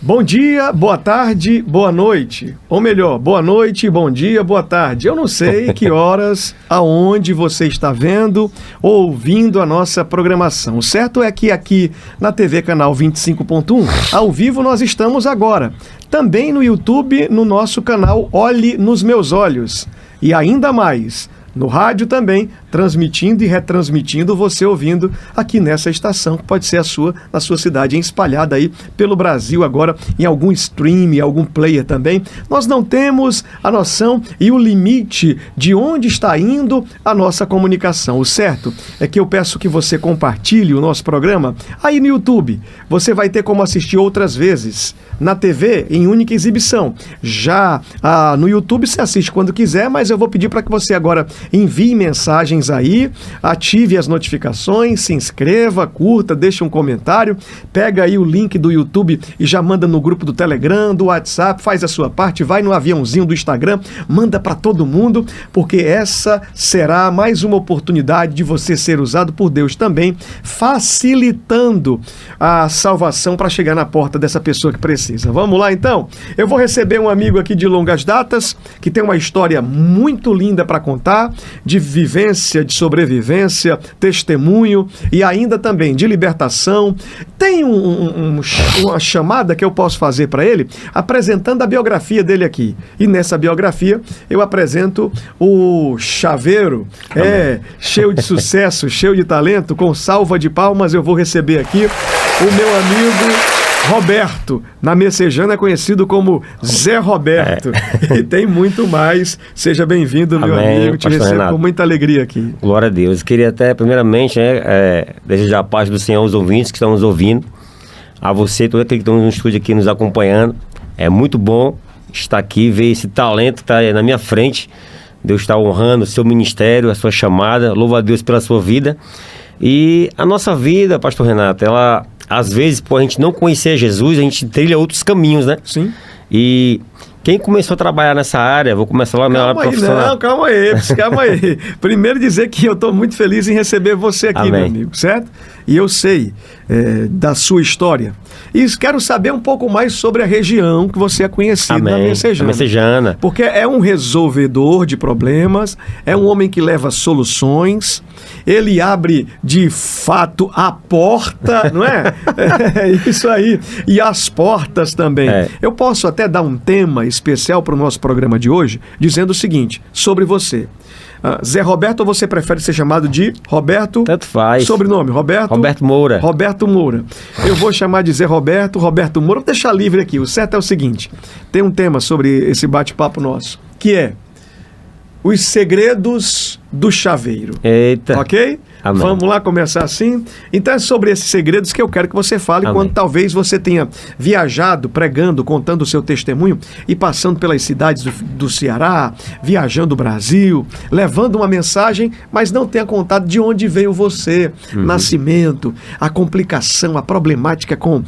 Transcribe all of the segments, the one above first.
Bom dia, boa tarde, boa noite. Ou melhor, boa noite, bom dia, boa tarde. Eu não sei que horas, aonde você está vendo ou ouvindo a nossa programação. O certo é que aqui na TV Canal 25.1, ao vivo nós estamos agora. Também no YouTube, no nosso canal Olhe nos Meus Olhos. E ainda mais, no rádio também, transmitindo e retransmitindo, você ouvindo aqui nessa estação, que pode ser na sua cidade, espalhada aí pelo Brasil agora, em algum stream, algum player também. Nós não temos a noção e o limite de onde está indo a nossa comunicação. O certo é que eu peço que você compartilhe o nosso programa aí no YouTube. Você vai ter como assistir outras vezes. Na TV, em única exibição. Já no YouTube você assiste quando quiser, mas eu vou pedir para que você agora envie mensagens aí, ative as notificações, se inscreva, curta, deixe um comentário, pega aí o link do YouTube e já manda no grupo do Telegram, do WhatsApp, faz a sua parte, vai no aviãozinho do Instagram, manda para todo mundo, porque essa será mais uma oportunidade de você ser usado por Deus também, facilitando a salvação para chegar na porta dessa pessoa que precisa. Vamos lá então? Eu vou receber um amigo aqui de longas datas, que tem uma história muito linda para contar, de vivência, de sobrevivência, testemunho e ainda também de libertação. Tem uma chamada que eu posso fazer para ele, apresentando a biografia dele aqui. E nessa biografia eu apresento o chaveiro, cheio de sucesso, cheio de talento, com salva de palmas. Eu vou receber aqui o meu amigo Roberto, na Messejana é conhecido como Zé Roberto, e tem muito mais. Seja bem-vindo, meu amigo, te recebo Renato com muita alegria aqui. Glória a Deus. Queria até, primeiramente, desejar a paz do Senhor aos ouvintes que estão nos ouvindo, a você, todo aquele que está no estúdio aqui nos acompanhando. É muito bom estar aqui, ver esse talento que está na minha frente. Deus está honrando o seu ministério, a sua chamada. Louvo a Deus pela sua vida. E a nossa vida, pastor Renato, ela... Às vezes, por a gente não conhecer Jesus, a gente trilha outros caminhos, né? Sim. E quem começou a trabalhar nessa área, vou começar lá na minha área profissional. Não, calma aí. Primeiro dizer que eu estou muito feliz em receber você aqui, Amém, meu amigo, certo? E eu sei da sua história. E quero saber um pouco mais sobre a região que você é conhecido na Messejana. Porque é um resolvedor de problemas, é um homem que leva soluções, ele abre de fato a porta, não é? É isso aí. E as portas também. Eu posso até dar um tema especial para o nosso programa de hoje, dizendo o seguinte, sobre você. Zé Roberto, ou você prefere ser chamado de Roberto? Tanto faz. Sobrenome, Roberto? Roberto Moura. Roberto Moura. Eu vou chamar de Zé Roberto Moura. Vou deixar livre aqui. O certo é o seguinte, tem um tema sobre esse bate-papo nosso, que é os segredos do chaveiro. Eita. Ok? Amém. Vamos lá começar assim? Então é sobre esses segredos que eu quero que você fale. Amém. Quando talvez você tenha viajado, pregando, contando o seu testemunho e passando pelas cidades do Ceará, viajando o Brasil, levando uma mensagem, mas não tenha contado de onde veio você, nascimento, a complicação, a problemática com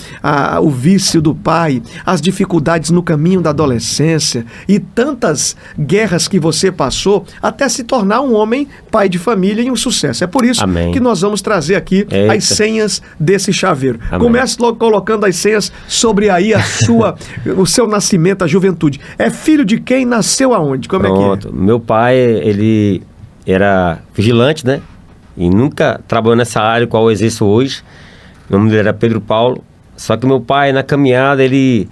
o vício do pai, as dificuldades no caminho da adolescência e tantas guerras que você passou até se tornar um homem, pai de família e um sucesso. É por isso Amém. Que nós vamos trazer aqui as senhas desse chaveiro. Amém. Comece logo colocando as senhas sobre aí o seu nascimento, a juventude. É filho de quem? Nasceu aonde? Como Pronto. é que é? Meu pai, ele era vigilante, né? E nunca trabalhou nessa área qual eu exerço hoje. O nome dele era Pedro Paulo. Só que meu pai, na caminhada, ele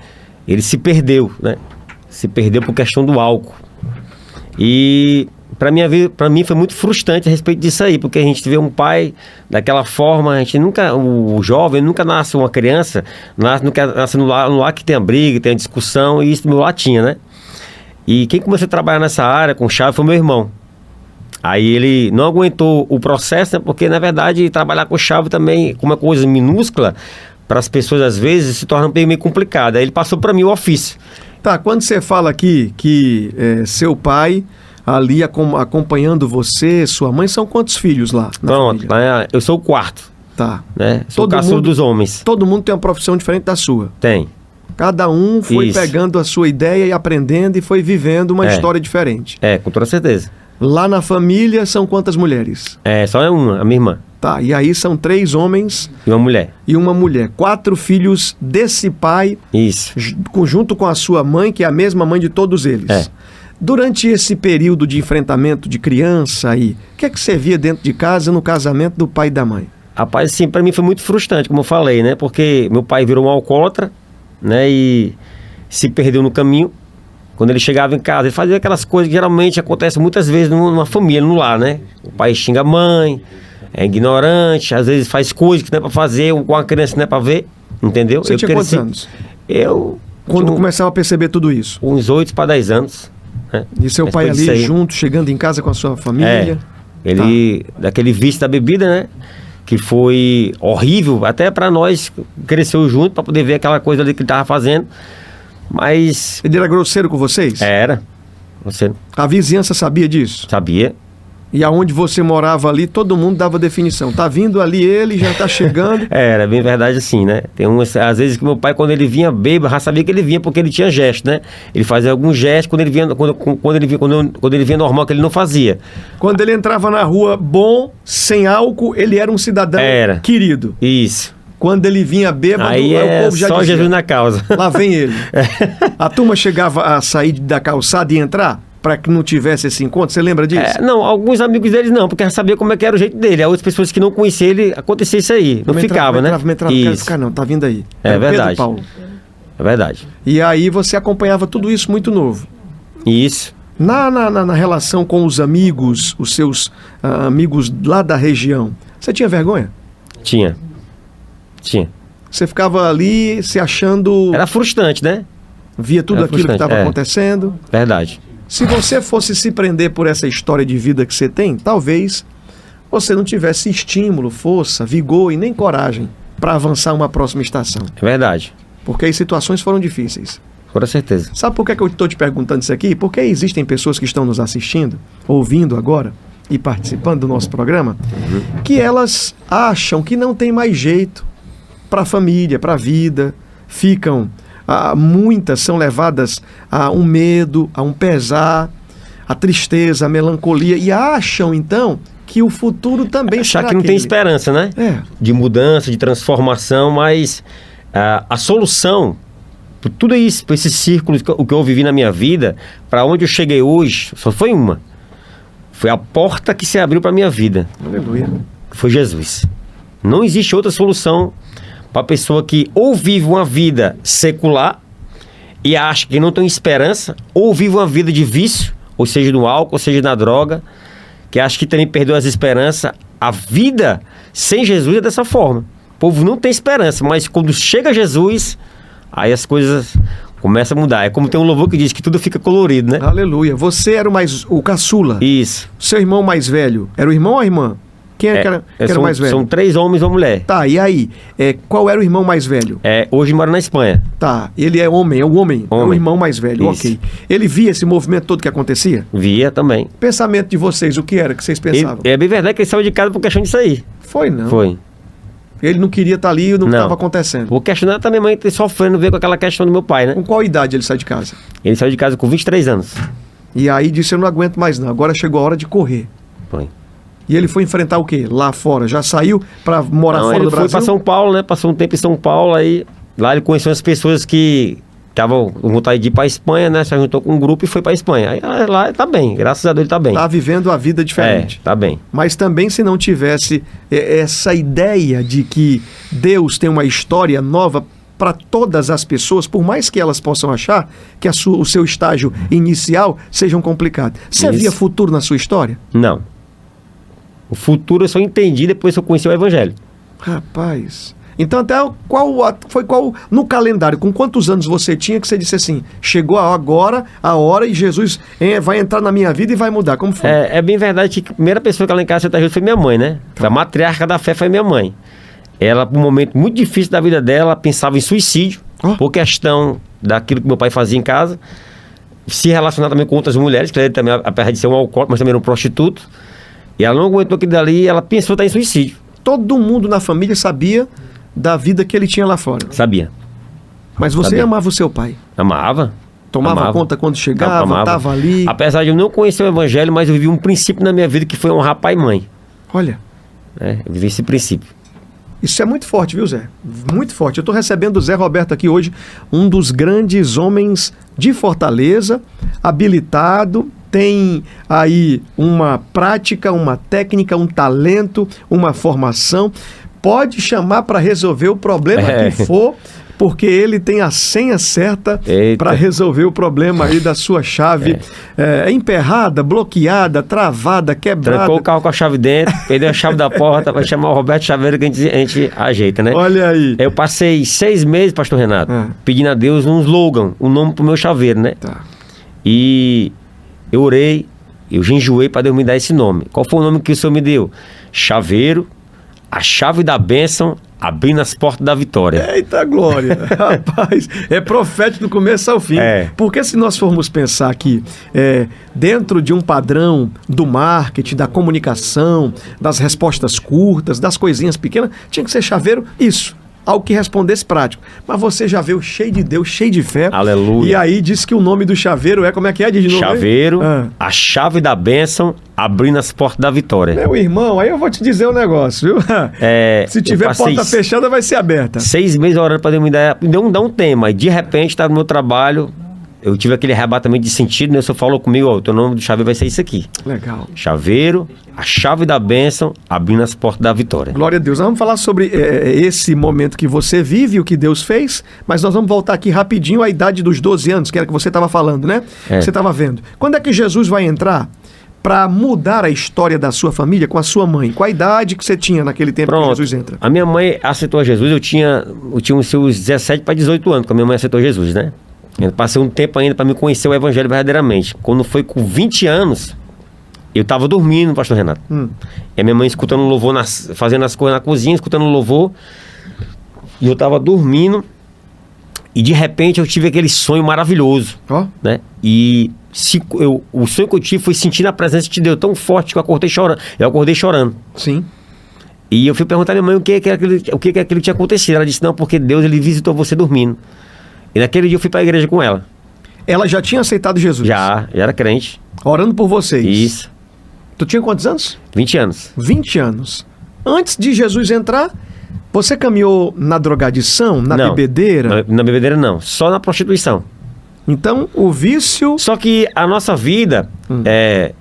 se perdeu, né? Se perdeu por questão do álcool. E para mim foi muito frustrante a respeito disso aí, porque a gente vê um pai daquela forma, o jovem nunca nasce uma criança, nasce no lar que tem a briga, tem a discussão, e isso no meu lar tinha, né? E quem começou a trabalhar nessa área com chave foi meu irmão. Aí ele não aguentou o processo, né? Porque na verdade trabalhar com chave também, com uma coisa minúscula, para as pessoas às vezes se torna meio complicado. Aí ele passou para mim o ofício. Tá, quando você fala aqui que seu pai ali acompanhando você, sua mãe, são quantos filhos lá? Pronto, eu sou o quarto. Tá. Né? Sou o caçula dos homens. Todo mundo tem uma profissão diferente da sua. Tem. Cada um foi pegando a sua ideia e aprendendo e foi vivendo uma história diferente. Com toda certeza. Lá na família são quantas mulheres? Só é uma, a minha irmã. Tá, e aí são 3 homens E uma mulher. e uma mulher. 4 filhos desse pai, Isso. junto com a sua mãe, que é a mesma mãe de todos eles. É. Durante esse período de enfrentamento de criança aí, o que é que você via dentro de casa no casamento do pai e da mãe? Rapaz, assim, pra mim foi muito frustrante, como eu falei, né? Porque meu pai virou um alcoólatra, né? E se perdeu no caminho. Quando ele chegava em casa, ele fazia aquelas coisas que geralmente acontecem muitas vezes numa família, no lar, né? O pai xinga a mãe, é ignorante, às vezes faz coisas que não é pra fazer, com a criança não é pra ver, entendeu? Você tinha quantos anos? Eu... Quando tinha começava a perceber tudo isso? uns 8 para 10 anos. Né? E seu Mas pai depois ali disso aí- junto, chegando em casa com a sua família? Ele, daquele vício da bebida, né? Que foi horrível, até pra nós, cresceu junto pra poder ver aquela coisa ali que ele tava fazendo. Mas Ele era grosseiro com vocês? era, você A vizinhança sabia disso? sabia. E aonde você morava ali, todo mundo dava definição. Tá vindo ali ele, já tá chegando. Era bem verdade assim, né? Tem umas, às vezes que meu pai, quando ele vinha bêbado, já sabia que ele vinha porque ele tinha gesto, né? Ele fazia algum gesto quando ele vinha, quando ele vinha normal, que ele não fazia. Quando ele entrava na rua bom, sem álcool, ele era um cidadão Era. querido. Isso. Quando ele vinha bêbado, Aí o é povo já só dizia, Jesus na causa. lá vem ele. A turma chegava a sair da calçada e entrar para que não tivesse esse encontro. Você lembra disso? Não, alguns amigos deles não, porque já sabia como é que era o jeito dele. As outras pessoas que não conheciam ele, acontecia isso aí. Não ficava, né? Não quero Isso. ficar não, tá vindo aí. É Era Pedro verdade. Paulo. É verdade. E aí você acompanhava tudo isso muito novo. Isso. Na relação com os amigos, os seus amigos lá da região, você tinha vergonha? Tinha. Você ficava ali se achando... Era frustrante, né? Via tudo era aquilo que frustrante, estava é. acontecendo. Verdade. Se você fosse se prender por essa história de vida que você tem, talvez você não tivesse estímulo, força, vigor e nem coragem para avançar uma próxima estação. É verdade. Porque as situações foram difíceis. Com certeza. Sabe por que eu estou te perguntando isso aqui? Porque existem pessoas que estão nos assistindo, ouvindo agora e participando do nosso programa, que elas acham que não tem mais jeito para a família, para a vida, ficam... muitas são levadas a um medo, a um pesar, a tristeza, a melancolia, e acham então que o futuro também Achar será que não tem aquele. esperança, né? É. De mudança, de transformação, mas a solução, por tudo isso, por esses círculos, o que eu vivi na minha vida, para onde eu cheguei hoje, só foi uma. Foi a porta que se abriu para minha vida. Aleluia. Foi Jesus. Não existe outra solução para a pessoa que ou vive uma vida secular e acha que não tem esperança, ou vive uma vida de vício, ou seja, no álcool, ou seja, na droga, que acha que também perdeu as esperanças. A vida sem Jesus é dessa forma. O povo não tem esperança, mas quando chega Jesus, aí as coisas começam a mudar. É como tem um louvor que diz que tudo fica colorido, né? Aleluia. Você era o caçula. Isso. Seu irmão mais velho, era o irmão ou a irmã? Quem é que era o mais velho? São 3 homens e uma mulher. Tá, e aí? Qual era o irmão mais velho? Hoje mora na Espanha. Tá, ele é homem, é o irmão mais velho, Isso. ok. Ele via esse movimento todo que acontecia? Via também. Pensamento de vocês, o que era que vocês pensavam? É bem verdade que ele saiu de casa por questão disso aí. Foi não. Foi. Ele não queria estar ali e não estava acontecendo. Por questionar também minha mãe ter sofrendo ver com aquela questão do meu pai, né? Com qual idade ele sai de casa? Ele saiu de casa com 23 anos. E aí disse, eu não aguento mais não, agora chegou a hora de correr. Foi. E ele foi enfrentar o quê? Lá fora? Já saiu para morar Não, fora ele do foi Brasil? para São Paulo, né? Passou um tempo em São Paulo, aí lá ele conheceu as pessoas que estavam com vontade de ir para Espanha, né? Se juntou com um grupo e foi para Espanha. Aí lá ele tá bem, graças a Deus ele tá bem. Tá vivendo a vida diferente. Tá bem. Mas também se não tivesse essa ideia de que Deus tem uma história nova para todas as pessoas, por mais que elas possam achar que o seu estágio inicial seja um complicado. Você Isso. via futuro na sua história? Não. O futuro eu só entendi depois que eu conheci o Evangelho. Rapaz. Então até foi qual no calendário, com quantos anos você tinha que você disse assim, chegou agora a hora e Jesus vai entrar na minha vida e vai mudar, como foi? É bem verdade que a primeira pessoa que ela em casa aceitou foi minha mãe, né? A matriarca da fé foi minha mãe. Ela, por um momento muito difícil da vida dela, pensava em suicídio, por questão daquilo que meu pai fazia em casa, se relacionar também com outras mulheres, que ele também, apesar de ser um alcoólatra, mas também era um prostituto. E ela não aguentou aquilo dali e ela pensou estar em suicídio. Todo mundo na família sabia da vida que ele tinha lá fora. Sabia. Mas você Sabia. amava o seu pai. Amava. Tomava Amava. conta quando chegava, Amava. estava ali. Apesar de eu não conhecer o evangelho, mas eu vivi um princípio na minha vida que foi honrar pai e mãe. Olha, Né? Eu vivi esse princípio. isso é muito forte, viu, Zé? Muito forte. Eu estou recebendo o Zé Roberto aqui hoje, um dos grandes homens de Fortaleza, habilitado, tem aí uma prática, uma técnica, um talento, uma formação. Pode chamar para resolver o problema que for, porque ele tem a senha certa Eita. para resolver o problema aí da sua chave emperrada, bloqueada, travada, quebrada. Trancou o carro com a chave dentro, perdeu a chave da porta, vai chamar o Roberto Chaveiro que a gente ajeita, né? Olha aí. Eu passei 6 meses, pastor Renato, pedindo a Deus um slogan, um nome pro meu chaveiro, né? Tá. E eu orei, eu jejuei para Deus me dar esse nome. Qual foi o nome que o Senhor me deu? Chaveiro, a chave da bênção, abrindo as portas da vitória. Eita glória! Rapaz, é profético do começo ao fim. Porque se nós formos pensar aqui, dentro de um padrão do marketing, da comunicação, das respostas curtas, das coisinhas pequenas, tinha que ser chaveiro, isso. Algo que respondesse prático. Mas você já veio cheio de Deus, cheio de fé. Aleluia. E aí disse que o nome do chaveiro como é que é? Diz de novo, Chaveiro, a chave da bênção, abrindo as portas da vitória. Meu irmão, aí eu vou te dizer um negócio, viu? Se tiver porta fechada, vai ser aberta. 6 meses orando para Deus me dar um tema. E de repente, estava no meu trabalho, eu tive aquele arrebatamento de sentido, né? O senhor falou comigo, o teu nome do chaveiro vai ser isso aqui. Legal. Chaveiro, a chave da bênção, abrindo as portas da vitória. Glória a Deus. Nós vamos falar sobre esse momento que você vive, o que Deus fez, mas nós vamos voltar aqui rapidinho à idade dos 12 anos, que era que você estava falando, né? Você estava vendo. Quando é que Jesus vai entrar para mudar a história da sua família com a sua mãe? Qual a idade que você tinha naquele tempo que Jesus entra? A minha mãe aceitou Jesus, eu tinha os seus 17 para 18 anos, quando a minha mãe aceitou Jesus, né? Eu passei um tempo ainda para me conhecer o evangelho verdadeiramente. Quando foi com 20 anos, eu estava dormindo, pastor Renato. E a minha mãe escutando louvor, fazendo as coisas na cozinha, escutando louvor. E eu estava dormindo. E de repente eu tive aquele sonho maravilhoso. Né? E o sonho que eu tive foi sentir a presença de Deus tão forte que eu acordei chorando. Sim. E eu fui perguntar à minha mãe o que é aquilo que tinha acontecido. Ela disse, não, porque Deus ele visitou você dormindo. E naquele dia eu fui para a igreja com ela. Ela já tinha aceitado Jesus? Já era crente. Orando por vocês? Isso. Tu tinha quantos anos? 20 anos. 20 anos. Antes de Jesus entrar, você caminhou na drogadição, na bebedeira? Na bebedeira não, só na prostituição. Então, o vício... Só que a nossa vida,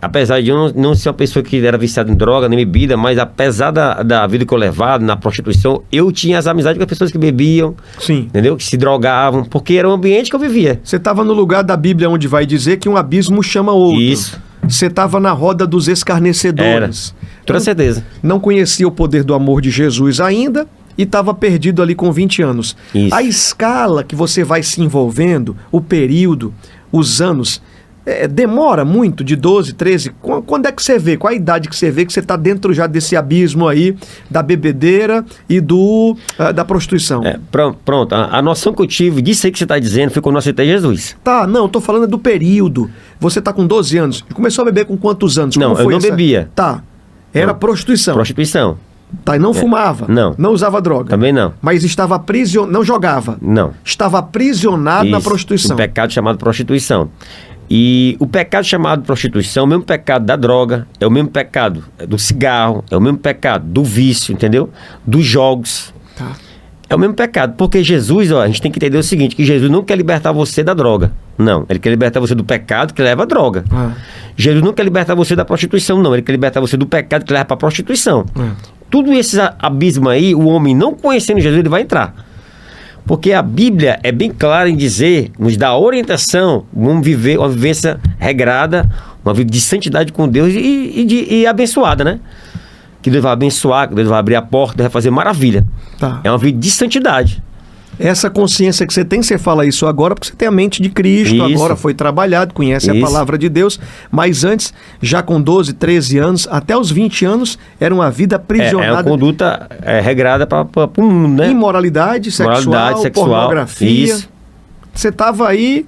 apesar de eu não ser uma pessoa que era viciada em droga, nem bebida, mas apesar da vida que eu levava na prostituição, eu tinha as amizades com as pessoas que bebiam, sim, entendeu? Que se drogavam, porque era o ambiente que eu vivia. Você estava no lugar da Bíblia onde vai dizer que um abismo chama outro. Isso. Você estava na roda dos escarnecedores. Toda certeza. Não conhecia o poder do amor de Jesus ainda e estava perdido ali com 20 anos. Isso. A escala que você vai se envolvendo, o período, os anos, demora muito, de 12, 13. Quando é que você vê? Qual a idade que você vê que você está dentro já desse abismo aí da bebedeira e da prostituição? Pronto. A noção que eu tive disso aí que você está dizendo foi quando eu aceitei Jesus. Tá, não, tô falando do período. Você está com 12 anos. Começou a beber com quantos anos? Não, eu não bebia. Tá. Era prostituição. Prostituição. Tá, e não fumava? Não. Não usava droga? Também não. Mas estava aprisionado, não jogava? Não. Estava aprisionado na prostituição? Um pecado chamado prostituição. E o pecado chamado prostituição, o mesmo pecado da droga, é o mesmo pecado do cigarro, é o mesmo pecado do vício, entendeu? Dos jogos. Tá. É o mesmo pecado, porque Jesus, a gente tem que entender o seguinte, que Jesus não quer libertar você da droga. Não, ele quer libertar você do pecado que leva à droga. Jesus não quer libertar você da prostituição, não. Ele quer libertar você do pecado que leva para a prostituição. Tudo esse abismo aí, o homem não conhecendo Jesus, ele vai entrar. Porque a Bíblia é bem clara em dizer, nos dá orientação, vamos viver uma vivência regrada, uma vida de santidade com Deus e abençoada, né? Que Deus vai abençoar, que Deus vai abrir a porta, Deus vai fazer maravilha. Tá. É uma vida de santidade. Essa consciência que você tem, você fala isso agora porque você tem a mente de Cristo, Isso. agora foi trabalhado, conhece a palavra de Deus, mas antes, já com 12, 13 anos, até os 20 anos, era uma vida aprisionada. É uma conduta regrada para o mundo, né? Imoralidade sexual, pornografia. Isso. Você estava aí,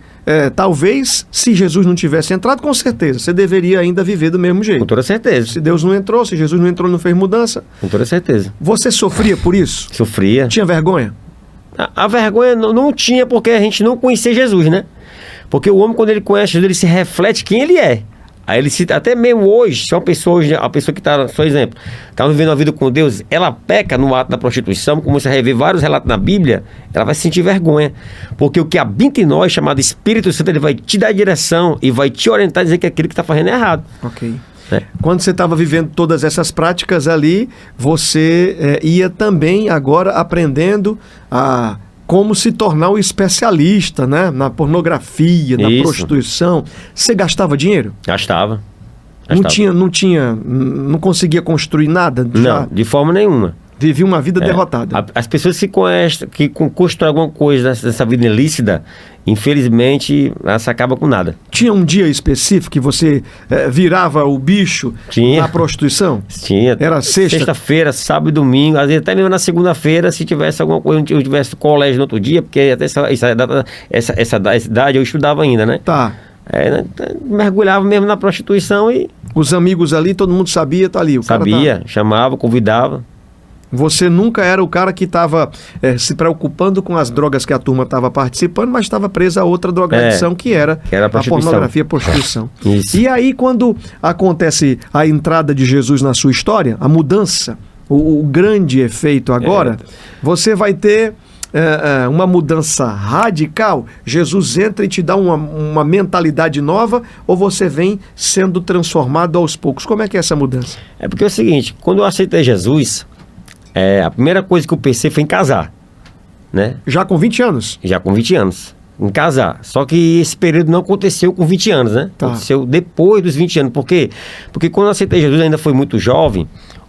talvez, se Jesus não tivesse entrado, com certeza, você deveria ainda viver do mesmo jeito. Com toda certeza. Se Deus não entrou, se Jesus não entrou, não fez mudança. Com toda certeza. Você sofria por isso? Sofria. Tinha vergonha? A vergonha não tinha porque a gente não conhecia Jesus, né? Porque o homem, quando ele conhece Jesus, ele se reflete quem ele é. Aí ele se, até mesmo hoje, se uma pessoa hoje, a pessoa que está, só exemplo, está vivendo a vida com Deus, ela peca no ato da prostituição, começa a rever vários relatos na Bíblia, ela vai sentir vergonha. Porque o que habita em nós, chamado Espírito Santo, ele vai te dar direção e vai te orientar a dizer que aquilo que está fazendo é errado. Ok. Quando você estava vivendo todas essas práticas ali, você ia também agora aprendendo a como se tornar um especialista, né? Na pornografia, na prostituição. Você gastava dinheiro? Gastava. Não conseguia construir nada? Não, de forma nenhuma. Vivia uma vida derrotada. As pessoas que constroem alguma coisa nessa vida ilícita, infelizmente, elas acabam com nada. Tinha um dia específico que você virava o bicho na prostituição? Tinha. Era sexta-feira, sábado e domingo, às vezes até mesmo na segunda-feira, se tivesse alguma coisa, eu tivesse colégio no outro dia, porque até essa idade eu estudava ainda, né? Tá. Mergulhava mesmo na prostituição e... Os amigos ali, todo mundo sabia, tá ali. Sabia, chamava, convidava. Você nunca era o cara que estava se preocupando com as drogas que a turma estava participando, mas estava presa a outra drogadição que era a pornografia, a prostituição. Isso. E aí, quando acontece a entrada de Jesus na sua história, a mudança, o grande efeito agora, você vai ter uma mudança radical. Jesus entra e te dá uma mentalidade nova, ou você vem sendo transformado aos poucos? Como é que é essa mudança? É porque é o seguinte, quando eu aceitei Jesus... a primeira coisa que eu pensei foi em casar, né? Já com 20 anos? Já com 20 anos, em casar. Só que esse período não aconteceu com 20 anos, né? Tá. Aconteceu depois dos 20 anos. Por quê? Porque quando eu aceitei Jesus, ainda foi muito jovem,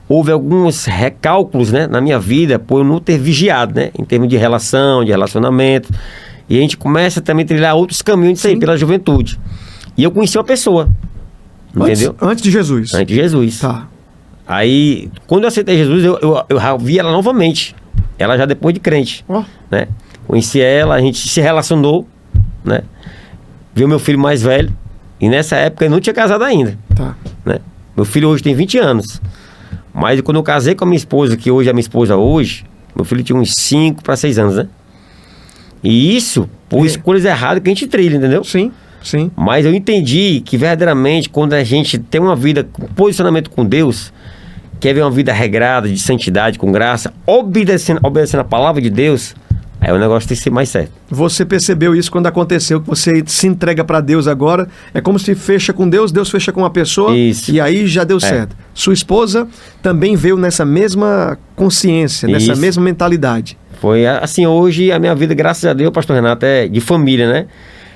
houve alguns recálculos, né, na minha vida, por eu não ter vigiado, né? Em termos de relação, de relacionamento. E a gente começa também a trilhar outros caminhos disso aí, pela juventude. E eu conheci uma pessoa, entendeu? Antes de Jesus? Antes de Jesus. Tá. Aí, quando eu aceitei Jesus, eu vi ela novamente. Ela já depois de crente, né? Conheci ela, a gente se relacionou, né? Viu meu filho mais velho. E nessa época eu não tinha casado ainda. Tá. Né? Meu filho hoje tem 20 anos. Mas quando eu casei com a minha esposa, que hoje é a minha esposa hoje, meu filho tinha uns 5 para 6 anos, né? E isso por escolhas erradas que a gente trilha, entendeu? Sim. Sim. Mas eu entendi que verdadeiramente, quando a gente tem uma vida com posicionamento com Deus, quer ver uma vida regrada, de santidade, com graça, obedecendo a palavra de Deus, aí o negócio tem que ser mais certo. Você percebeu isso quando aconteceu, que você se entrega para Deus agora, é como se fecha com Deus, Deus fecha com uma pessoa, e aí já deu certo. Sua esposa também veio nessa mesma consciência, nessa mesma mentalidade. Foi assim, hoje a minha vida, graças a Deus, pastor Renato, é de família, né?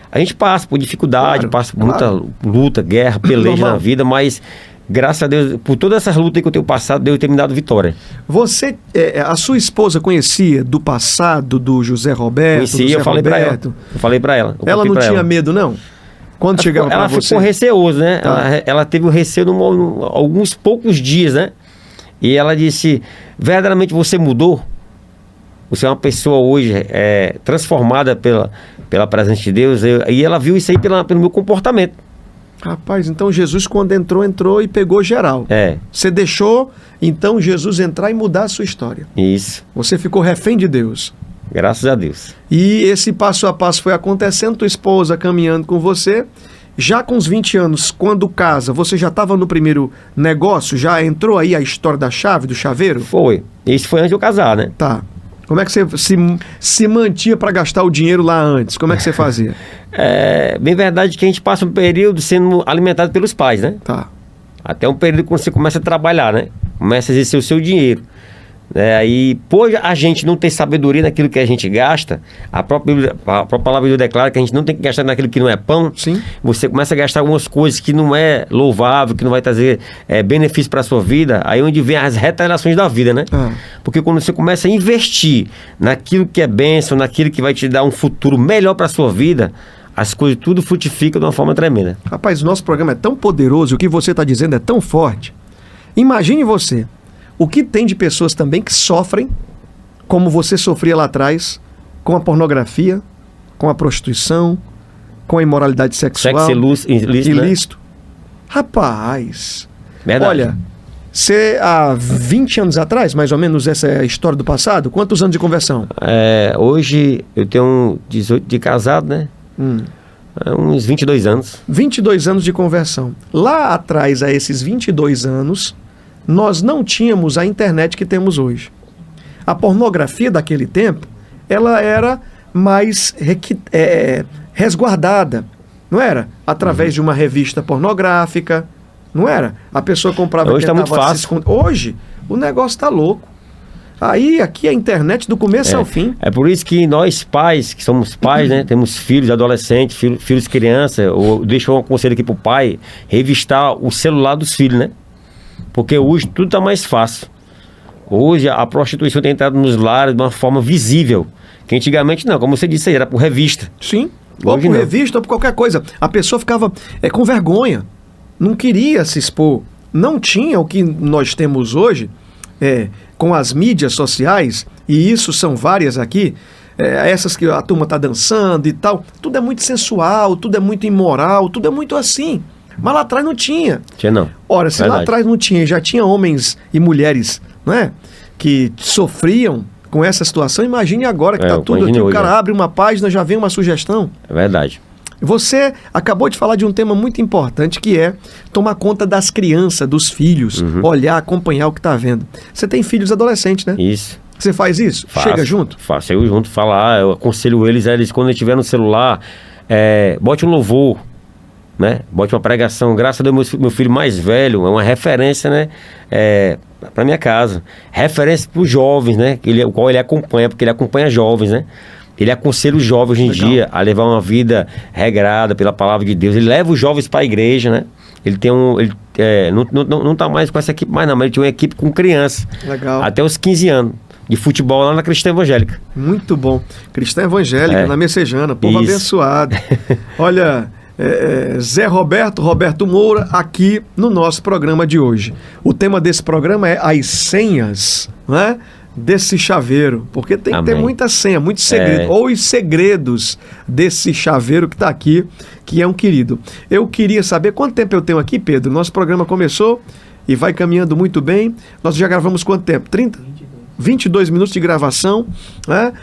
A gente passa por dificuldade, passa por muita luta, guerra, peleja na vida, mas graças a Deus, por todas essas lutas que eu tenho passado, Deus tem me dado vitória. Você, a sua esposa conhecia do passado do José Roberto? Conhecia, eu falei para ela. Eu falei para ela. Ela não tinha medo, não? Quando chegava para você? Ela ficou receosa, né? Tá. Ela teve um receio alguns poucos dias, né? E ela disse, verdadeiramente você mudou? Você é uma pessoa hoje transformada pela presença de Deus. E ela viu isso aí pelo meu comportamento. Rapaz, então Jesus quando entrou e pegou geral. Você deixou, então, Jesus entrar e mudar a sua história. Isso. Você ficou refém de Deus. Graças a Deus. E esse passo a passo foi acontecendo, tua esposa caminhando com você. Já com os 20 anos, quando casa, você já estava no primeiro negócio? Já entrou aí a história da chave, do chaveiro? Foi. Isso foi antes de eu casar, né? Tá. Como é que você se mantinha para gastar o dinheiro lá antes? Como é que você fazia? Bem verdade que a gente passa um período sendo alimentado pelos pais, né? Tá. Até um período quando você começa a trabalhar, né? Começa a exercer o seu dinheiro. Aí, por a gente não ter sabedoria naquilo que a gente gasta, a própria palavra de Deus declara que a gente não tem que gastar naquilo que não é pão. Sim. Você começa a gastar algumas coisas que não é louvável, que não vai trazer benefício para a sua vida. Aí onde vem as retaliações da vida, né? Porque quando você começa a investir naquilo que é bênção, naquilo que vai te dar um futuro melhor para a sua vida, as coisas tudo frutificam de uma forma tremenda. Rapaz, o nosso programa é tão poderoso, o que você está dizendo é tão forte. Imagine você, o que tem de pessoas também que sofrem, como você sofria lá atrás, com a pornografia, com a prostituição, com a imoralidade sexual. Sexo ilícito. Né? Rapaz, verdade. Olha, você há 20 anos atrás, mais ou menos essa é a história do passado, quantos anos de conversão? Hoje eu tenho 18 de casado, né? Uns 22 anos. 22 anos de conversão. Lá atrás, a esses 22 anos, nós não tínhamos a internet que temos hoje. A pornografia daquele tempo, ela era mais resguardada, não era? Através de uma revista pornográfica, não era? A pessoa comprava... Hoje está muito fácil. Hoje, o negócio está louco. Aí, aqui a internet do começo ao fim. É por isso que nós pais, que somos pais, né? Temos filhos, adolescentes, filhos criança, ou deixo um conselho aqui pro pai, revistar o celular dos filhos, né? Porque hoje tudo tá mais fácil. Hoje a prostituição tem entrado nos lares de uma forma visível, que antigamente não, como você disse aí, era por revista. Sim, ou por revista, ou por qualquer coisa. A pessoa ficava com vergonha, não queria se expor. Não tinha o que nós temos hoje, com as mídias sociais, e isso são várias aqui, essas que a turma está dançando e tal, tudo é muito sensual, tudo é muito imoral, tudo é muito assim. Mas lá atrás não tinha. Tinha não. Ora, se lá atrás não tinha, já tinha homens e mulheres, não é, que sofriam com essa situação, imagine agora que está tudo aqui, o cara abre uma página, já vem uma sugestão. É verdade. Você acabou de falar de um tema muito importante, que é tomar conta das crianças, dos filhos, olhar, acompanhar o que está vendo. Você tem filhos adolescentes, né? Isso. Você faz isso? Chega junto? Faço, eu junto, falar, eu aconselho eles quando estiver no celular, bote um louvor, né? Bote uma pregação. Graças a Deus, meu filho mais velho é uma referência, né? Para minha casa. Referência para os jovens, né? O qual ele acompanha, porque ele acompanha jovens, né? Ele aconselha os jovens hoje em dia a levar uma vida regrada pela palavra de Deus. Ele leva os jovens para a igreja, né? Ele tem não está mais com essa equipe mais não, mas ele tinha uma equipe com criança. Legal. Até os 15 anos. De futebol lá na Cristã Evangélica. Muito bom. Cristã Evangélica, na Messejana, povo abençoado. Olha, Zé Roberto Moura, aqui no nosso programa de hoje. O tema desse programa é as senhas, né? Desse chaveiro, porque tem que ter muita senha, muito segredo, ou os segredos desse chaveiro que está aqui, que é um querido. Eu queria saber quanto tempo eu tenho aqui, Pedro. Nosso programa começou e vai caminhando muito bem. Nós já gravamos quanto tempo? 30? 22 minutos de gravação, né?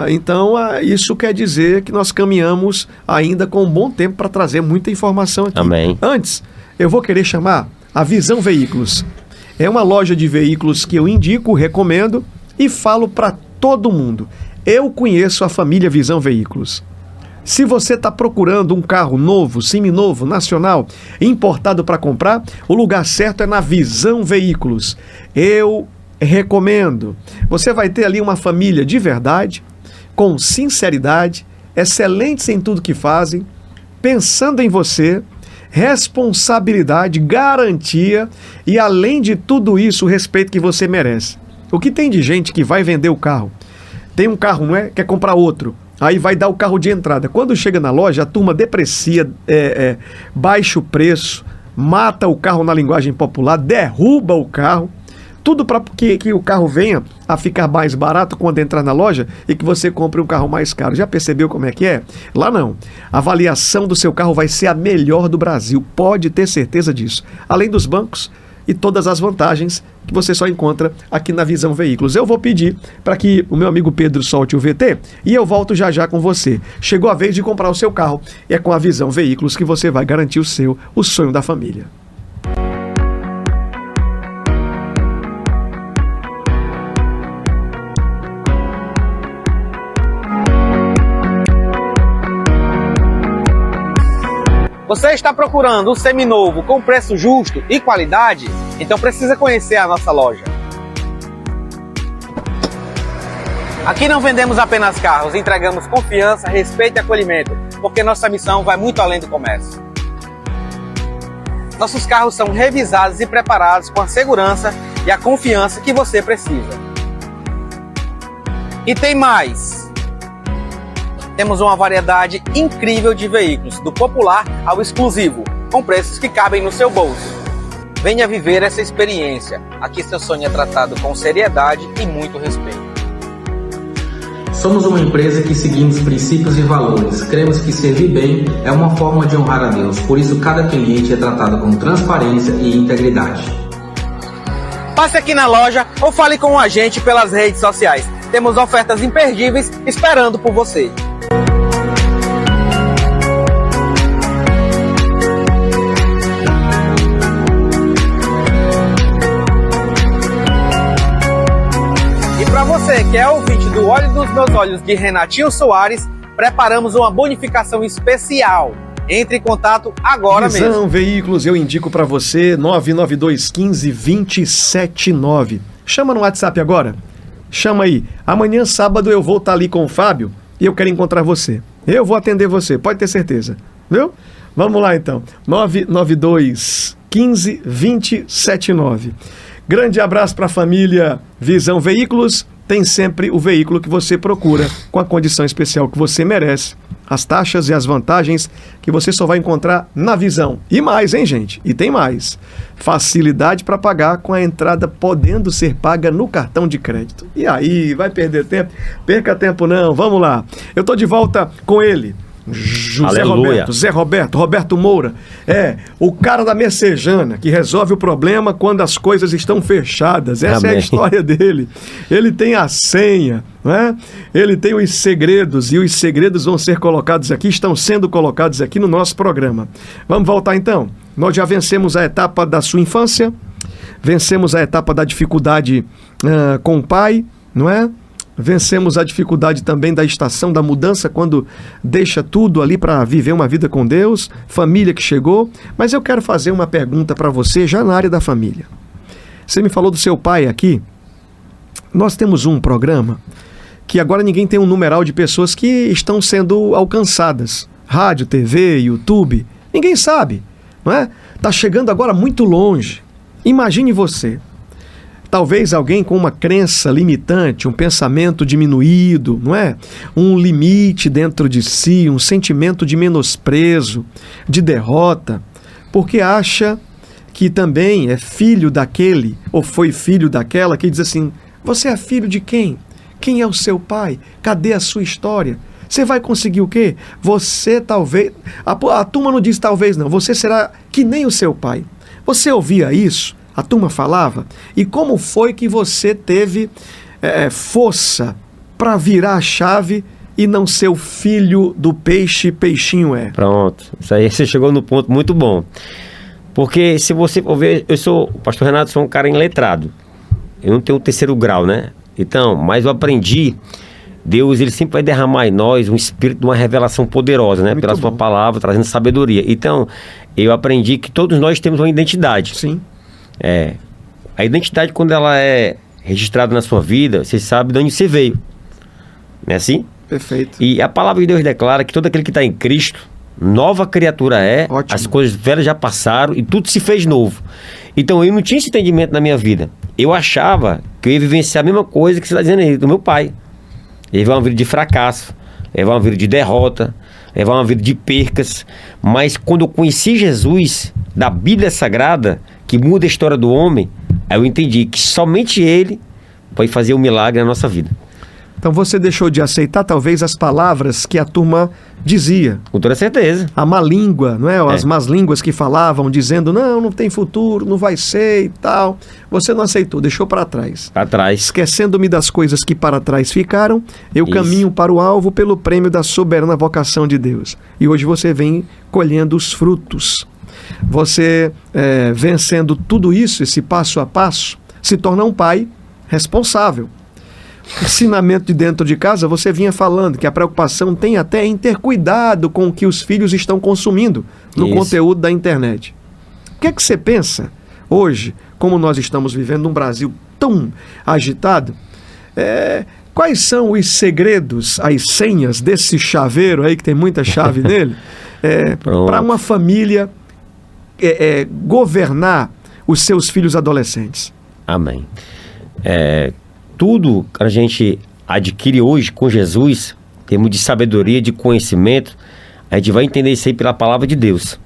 Então, isso quer dizer que nós caminhamos ainda com um bom tempo para trazer muita informação aqui. Amém. Antes, eu vou querer chamar a Visão Veículos. É uma loja de veículos que eu indico, recomendo e falo para todo mundo. Eu conheço a família Visão Veículos. Se você está procurando um carro novo, seminovo, nacional, importado para comprar, o lugar certo é na Visão Veículos. Eu recomendo. Você vai ter ali uma família de verdade, com sinceridade, excelentes em tudo que fazem, pensando em você, responsabilidade, garantia e, além de tudo isso, o respeito que você merece. O que tem de gente que vai vender o carro? Tem um carro, não é? Quer comprar outro. Aí vai dar o carro de entrada. Quando chega na loja, a turma deprecia, baixa o preço, mata o carro na linguagem popular, derruba o carro. Tudo para que o carro venha a ficar mais barato quando entrar na loja e que você compre um carro mais caro. Já percebeu como é que é? Lá não. A avaliação do seu carro vai ser a melhor do Brasil. Pode ter certeza disso. Além dos bancos e todas as vantagens que você só encontra aqui na Visão Veículos. Eu vou pedir para que o meu amigo Pedro solte o VT e eu volto já já com você. Chegou a vez de comprar o seu carro. E é com a Visão Veículos que você vai garantir o sonho da família. Você está procurando um seminovo com preço justo e qualidade? Então precisa conhecer a nossa loja. Aqui não vendemos apenas carros, entregamos confiança, respeito e acolhimento, porque nossa missão vai muito além do comércio. Nossos carros são revisados e preparados com a segurança e a confiança que você precisa. E tem mais! Temos uma variedade incrível de veículos, do popular ao exclusivo, com preços que cabem no seu bolso. Venha viver essa experiência. Aqui seu sonho é tratado com seriedade e muito respeito. Somos uma empresa que seguimos princípios e valores. Cremos que servir bem é uma forma de honrar a Deus. Por isso, cada cliente é tratado com transparência e integridade. Passe aqui na loja ou fale com a gente pelas redes sociais. Temos ofertas imperdíveis esperando por você. que é ouvinte do Olho dos Meus Olhos de Renatinho Soares, preparamos uma bonificação especial. Entre em contato agora mesmo. Visão Veículos, eu indico para você 99215-2079. Chama no WhatsApp agora. Chama aí. Amanhã, sábado, eu vou estar ali com o Fábio e eu quero encontrar você. Eu vou atender você, pode ter certeza. Viu? Vamos lá então. 99215-2079. Grande abraço para a família Visão Veículos. Tem sempre o veículo que você procura, com a condição especial que você merece, as taxas e as vantagens que você só vai encontrar na Visão. E mais, hein, gente? E tem mais. Facilidade para pagar com a entrada podendo ser paga no cartão de crédito. E aí, vai perder tempo? Perca tempo não, vamos lá. Eu tô de volta com ele. Zé Roberto Moura, o cara da Messejana, que resolve o problema quando as coisas estão fechadas. Essa é a história dele. Ele tem a senha, né? Ele tem os segredos, e os segredos vão ser colocados aqui, estão sendo colocados aqui no nosso programa. Vamos voltar então? Nós já vencemos a etapa da sua infância, vencemos a etapa da dificuldade com o pai, não é? Vencemos a dificuldade também da estação da mudança, quando deixa tudo ali para viver uma vida com Deus, família que chegou. Mas eu quero fazer uma pergunta para você, já na área da família. Você me falou do seu pai aqui. Nós temos um programa que agora ninguém tem um numeral de pessoas que estão sendo alcançadas. Rádio, TV, YouTube, ninguém sabe, não é? Está chegando agora muito longe. Imagine você. Talvez alguém com uma crença limitante, um pensamento diminuído, não é? Um limite dentro de si, um sentimento de menosprezo, de derrota, porque acha que também é filho daquele, ou foi filho daquela, que diz assim, você é filho de quem? Quem é o seu pai? Cadê a sua história? Você vai conseguir o quê? Você talvez... A turma não diz talvez não, você será que nem o seu pai. Você ouvia isso? A turma falava? E como foi que você teve força para virar a chave e não ser o filho do peixe, peixinho é? Pronto, isso aí você chegou no ponto muito bom. Porque se você for ver, o pastor Renato, sou um cara iletrado. Eu não tenho o 3º grau, né? Então, mas eu aprendi, Deus, ele sempre vai derramar em nós um espírito de uma revelação poderosa, né? Pela sua palavra, trazendo sabedoria. Então, eu aprendi que todos nós temos uma identidade. Sim. A identidade, quando ela é registrada na sua vida, você sabe de onde você veio. Não é assim? Perfeito. E a palavra de Deus declara que todo aquele que está em Cristo, nova criatura é. Ótimo. As coisas velhas já passaram e tudo se fez novo. Então eu não tinha esse entendimento na minha vida. Eu achava que eu ia vivenciar a mesma coisa que você está dizendo aí, do meu pai. Levar uma vida de fracasso, levar uma vida de derrota, levar uma vida de percas. Mas quando eu conheci Jesus, da Bíblia Sagrada, que muda a história do homem, aí eu entendi que somente Ele pode fazer um milagre na nossa vida. Então você deixou de aceitar talvez as palavras que a turma dizia. Com toda certeza. A má língua, não é? As más línguas que falavam, dizendo, não tem futuro, não vai ser e tal. Você não aceitou, deixou para trás. Para trás. Esquecendo-me das coisas que para trás ficaram, eu caminho para o alvo pelo prêmio da soberana vocação de Deus. E hoje você vem colhendo os frutos. Você, vencendo tudo isso, esse passo a passo, se torna um pai responsável. Ensinamento de dentro de casa, você vinha falando que a preocupação tem até em ter cuidado com o que os filhos estão consumindo no conteúdo da internet. O que é que você pensa hoje, como nós estamos vivendo num Brasil tão agitado, quais são os segredos, as senhas desse chaveiro aí, que tem muita chave nele, para uma família governar os seus filhos adolescentes? Amém. Tudo que a gente adquire hoje com Jesus, em termos de sabedoria, de conhecimento, a gente vai entender isso aí pela palavra de Deus,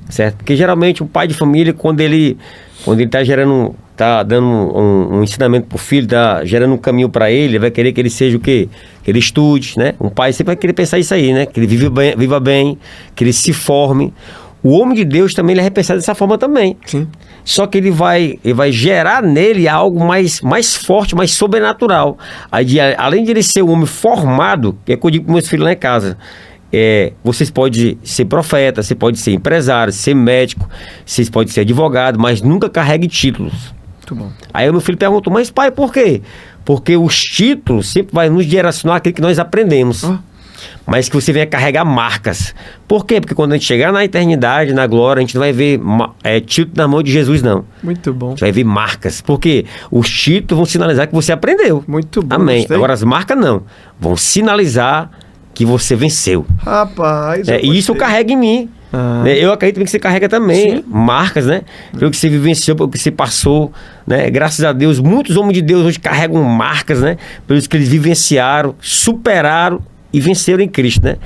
certo? Porque geralmente um pai de família, quando ele está dando um ensinamento para o filho, está gerando um caminho para ele vai querer que ele seja o quê? Que ele estude, né? Um pai sempre vai querer pensar isso aí, né? Que ele viva bem, que ele se forme. O homem de Deus também ele é repensado dessa forma também. Sim. Só que ele vai gerar nele algo mais forte, mais sobrenatural. Além de ele ser um homem formado, que é o que eu digo para meus filhos lá em casa, vocês podem ser profeta, você pode ser empresário, ser médico, vocês podem ser advogado, mas nunca carregue títulos. Muito bom. Aí o meu filho perguntou, mas pai, por quê? Porque os títulos sempre vai nos direcionar aquilo que nós aprendemos. Mas que você venha carregar marcas. Por quê? Porque quando a gente chegar na eternidade, na glória, a gente não vai ver título na mão de Jesus, não. Muito bom. A gente vai ver marcas. Porque os títulos vão sinalizar que você aprendeu. Muito bom. Amém. Gostei. Agora as marcas não. Vão sinalizar que você venceu. Rapaz, E isso eu carrego em mim. Eu acredito que você carrega também. Sim. Marcas, né? Pelo que você vivenciou, pelo que você passou, né? Graças a Deus, muitos homens de Deus hoje carregam marcas, né? Pelos que eles vivenciaram, superaram e venceram em Cristo, né?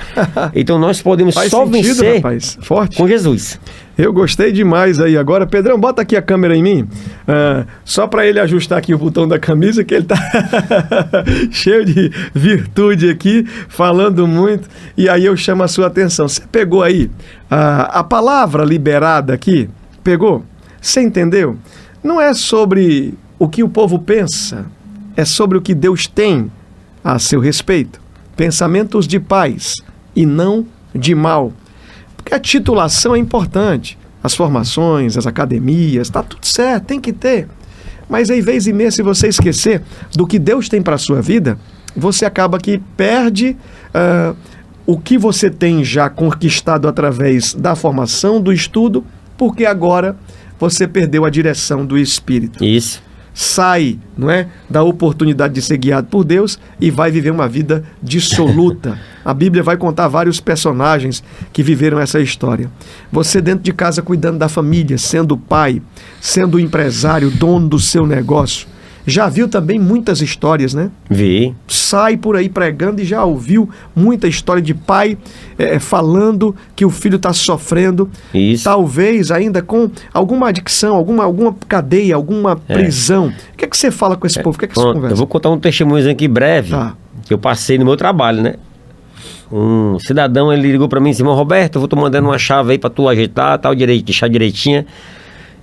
Então nós podemos Faz só sentido, vencer rapaz. Forte. com Jesus. Eu gostei demais aí. Agora, Pedrão, bota aqui a câmera em mim. Só para ele ajustar aqui o botão da camisa, que ele tá cheio de virtude aqui, falando muito. E aí eu chamo a sua atenção. Você pegou aí a palavra liberada aqui? Pegou? Você entendeu? Não é sobre o que o povo pensa, é sobre o que Deus tem a seu respeito. Pensamentos de paz e não de mal. Porque a titulação é importante. As formações, as academias, tá tudo certo, tem que ter. Mas aí, vez e meia, se você esquecer do que Deus tem para a sua vida, você acaba que perde o que você tem já conquistado através da formação, do estudo, porque agora você perdeu a direção do Espírito. Isso. Sai, não é, da oportunidade de ser guiado por Deus e vai viver uma vida dissoluta. A Bíblia vai contar vários personagens que viveram essa história. Você dentro de casa cuidando da família, sendo pai, sendo empresário, dono do seu negócio. Já viu também muitas histórias, né? Vi. Sai por aí pregando e já ouviu muita história de pai falando que o filho está sofrendo. Isso. Talvez ainda com alguma adicção, alguma cadeia, alguma prisão. O que é que você fala com esse povo? O que é que você conversa? Eu vou contar um testemunho aqui breve, que eu passei no meu trabalho, né? Um cidadão, ele ligou para mim e disse: irmão Roberto, eu vou te mandando uma chave aí para tu ajeitar, tal, deixar direitinha.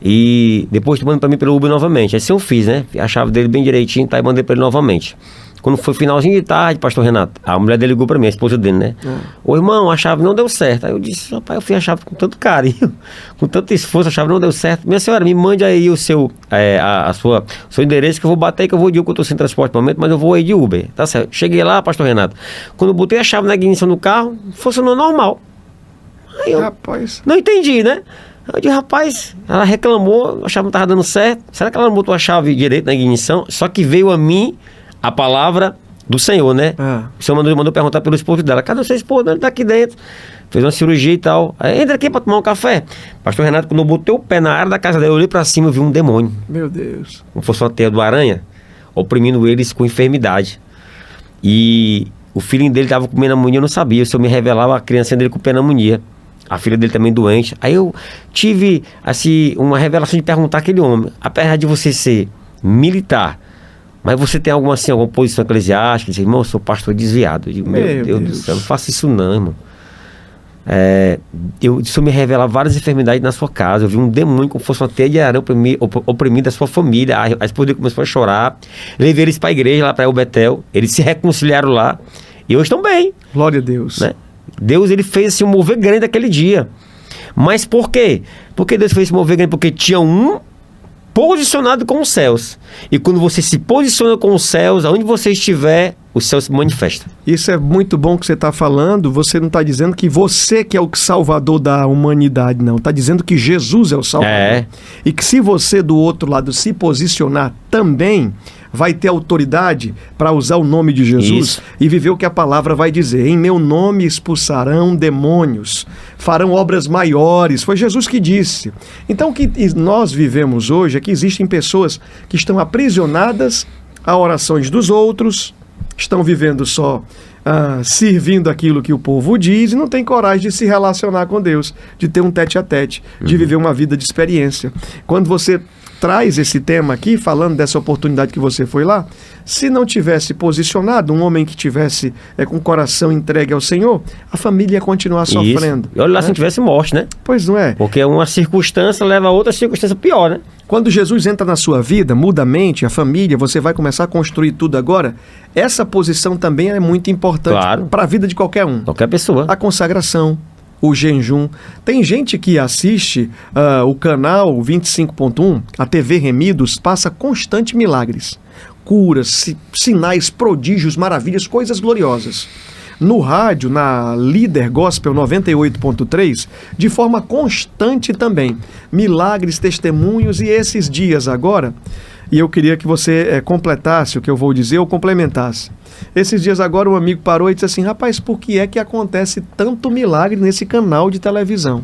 E depois tu manda pra mim pelo Uber novamente. Assim eu fiz, né? A chave dele bem direitinho, tá? E mandei pra ele novamente. Quando foi finalzinho de tarde, pastor Renato, a mulher dele ligou pra mim, a esposa dele, né? Ô irmão, a chave não deu certo. Aí eu disse: rapaz, eu fiz a chave com tanto carinho, com tanto esforço, a chave não deu certo. Minha senhora, me mande aí o seu endereço, que eu vou bater, que eu vou de Uber, que eu tô sem transporte no momento, mas eu vou aí de Uber. Tá certo. Cheguei lá, pastor Renato. Quando eu botei a chave na ignição do carro, funcionou normal. Aí eu não entendi, né? Eu disse: rapaz, ela reclamou, a chave não estava dando certo. Será que ela não botou a chave direito na ignição? Só que veio a mim a palavra do Senhor, né? O Senhor mandou perguntar pelo esposo dela: cadê o seu esposo? Ele está aqui dentro. Fez uma cirurgia e tal. Aí, entra aqui para tomar um café. Pastor Renato, quando eu botei o pé na área da casa dele, eu olhei para cima e vi um demônio. Meu Deus. Como fosse uma teia do aranha, oprimindo eles com enfermidade. E o filhinho dele estava com pneumonia, eu não sabia. O Senhor me revelava a criança dele com pneumonia. A filha dele também doente. Aí eu tive, assim, uma revelação de perguntar àquele homem: apesar de você ser militar, mas você tem alguma posição eclesiástica? Disse: irmão, eu sou pastor desviado. Eu digo: meu Deus do céu, não faça isso não, irmão. Isso me revela várias enfermidades na sua casa. Eu vi um demônio como fosse uma teia de aranha oprimindo a sua família. A esposa dele começou a chorar. Levei eles para a igreja, lá para o Betel. Eles se reconciliaram lá. E hoje estão bem. Glória a Deus. Né? Deus, ele fez assim, um mover grande naquele dia. Mas por quê? Porque Deus fez esse mover grande? Porque tinha um posicionado com os céus. E quando você se posiciona com os céus, aonde você estiver, o céu se manifesta. Isso é muito bom que você está falando. Você não está dizendo que você que é o salvador da humanidade, não. Está dizendo que Jesus é o salvador. E que se você do outro lado se posicionar também, vai ter autoridade para usar o nome de Jesus e viver o que a palavra vai dizer. Em meu nome expulsarão demônios, farão obras maiores. Foi Jesus que disse. Então o que nós vivemos hoje é que existem pessoas que estão aprisionadas a orações dos outros, estão vivendo só servindo aquilo que o povo diz e não tem coragem de se relacionar com Deus, de ter um tete-a-tete, de viver uma vida de experiência. Quando você traz esse tema aqui, falando dessa oportunidade que você foi lá, se não tivesse posicionado, um homem que tivesse com o coração entregue ao Senhor, a família ia continuar sofrendo. E olha lá, se não tivesse morte, né? Pois não é. Porque uma circunstância leva a outra circunstância pior, né? Quando Jesus entra na sua vida, muda a mente, a família, você vai começar a construir tudo agora, essa posição também é muito importante para a vida de qualquer um. Qualquer pessoa. A consagração, o jejum. Tem gente que assiste o canal 25.1, a TV Remidos, passa constante milagres. curas, sinais, prodígios, maravilhas, coisas gloriosas. No rádio, na Líder Gospel 98.3, de forma constante também. Milagres, testemunhos e esses dias agora, e eu queria que você completasse o que eu vou dizer ou complementasse. Esses dias agora um amigo parou e disse assim, rapaz, por que é que acontece tanto milagre nesse canal de televisão?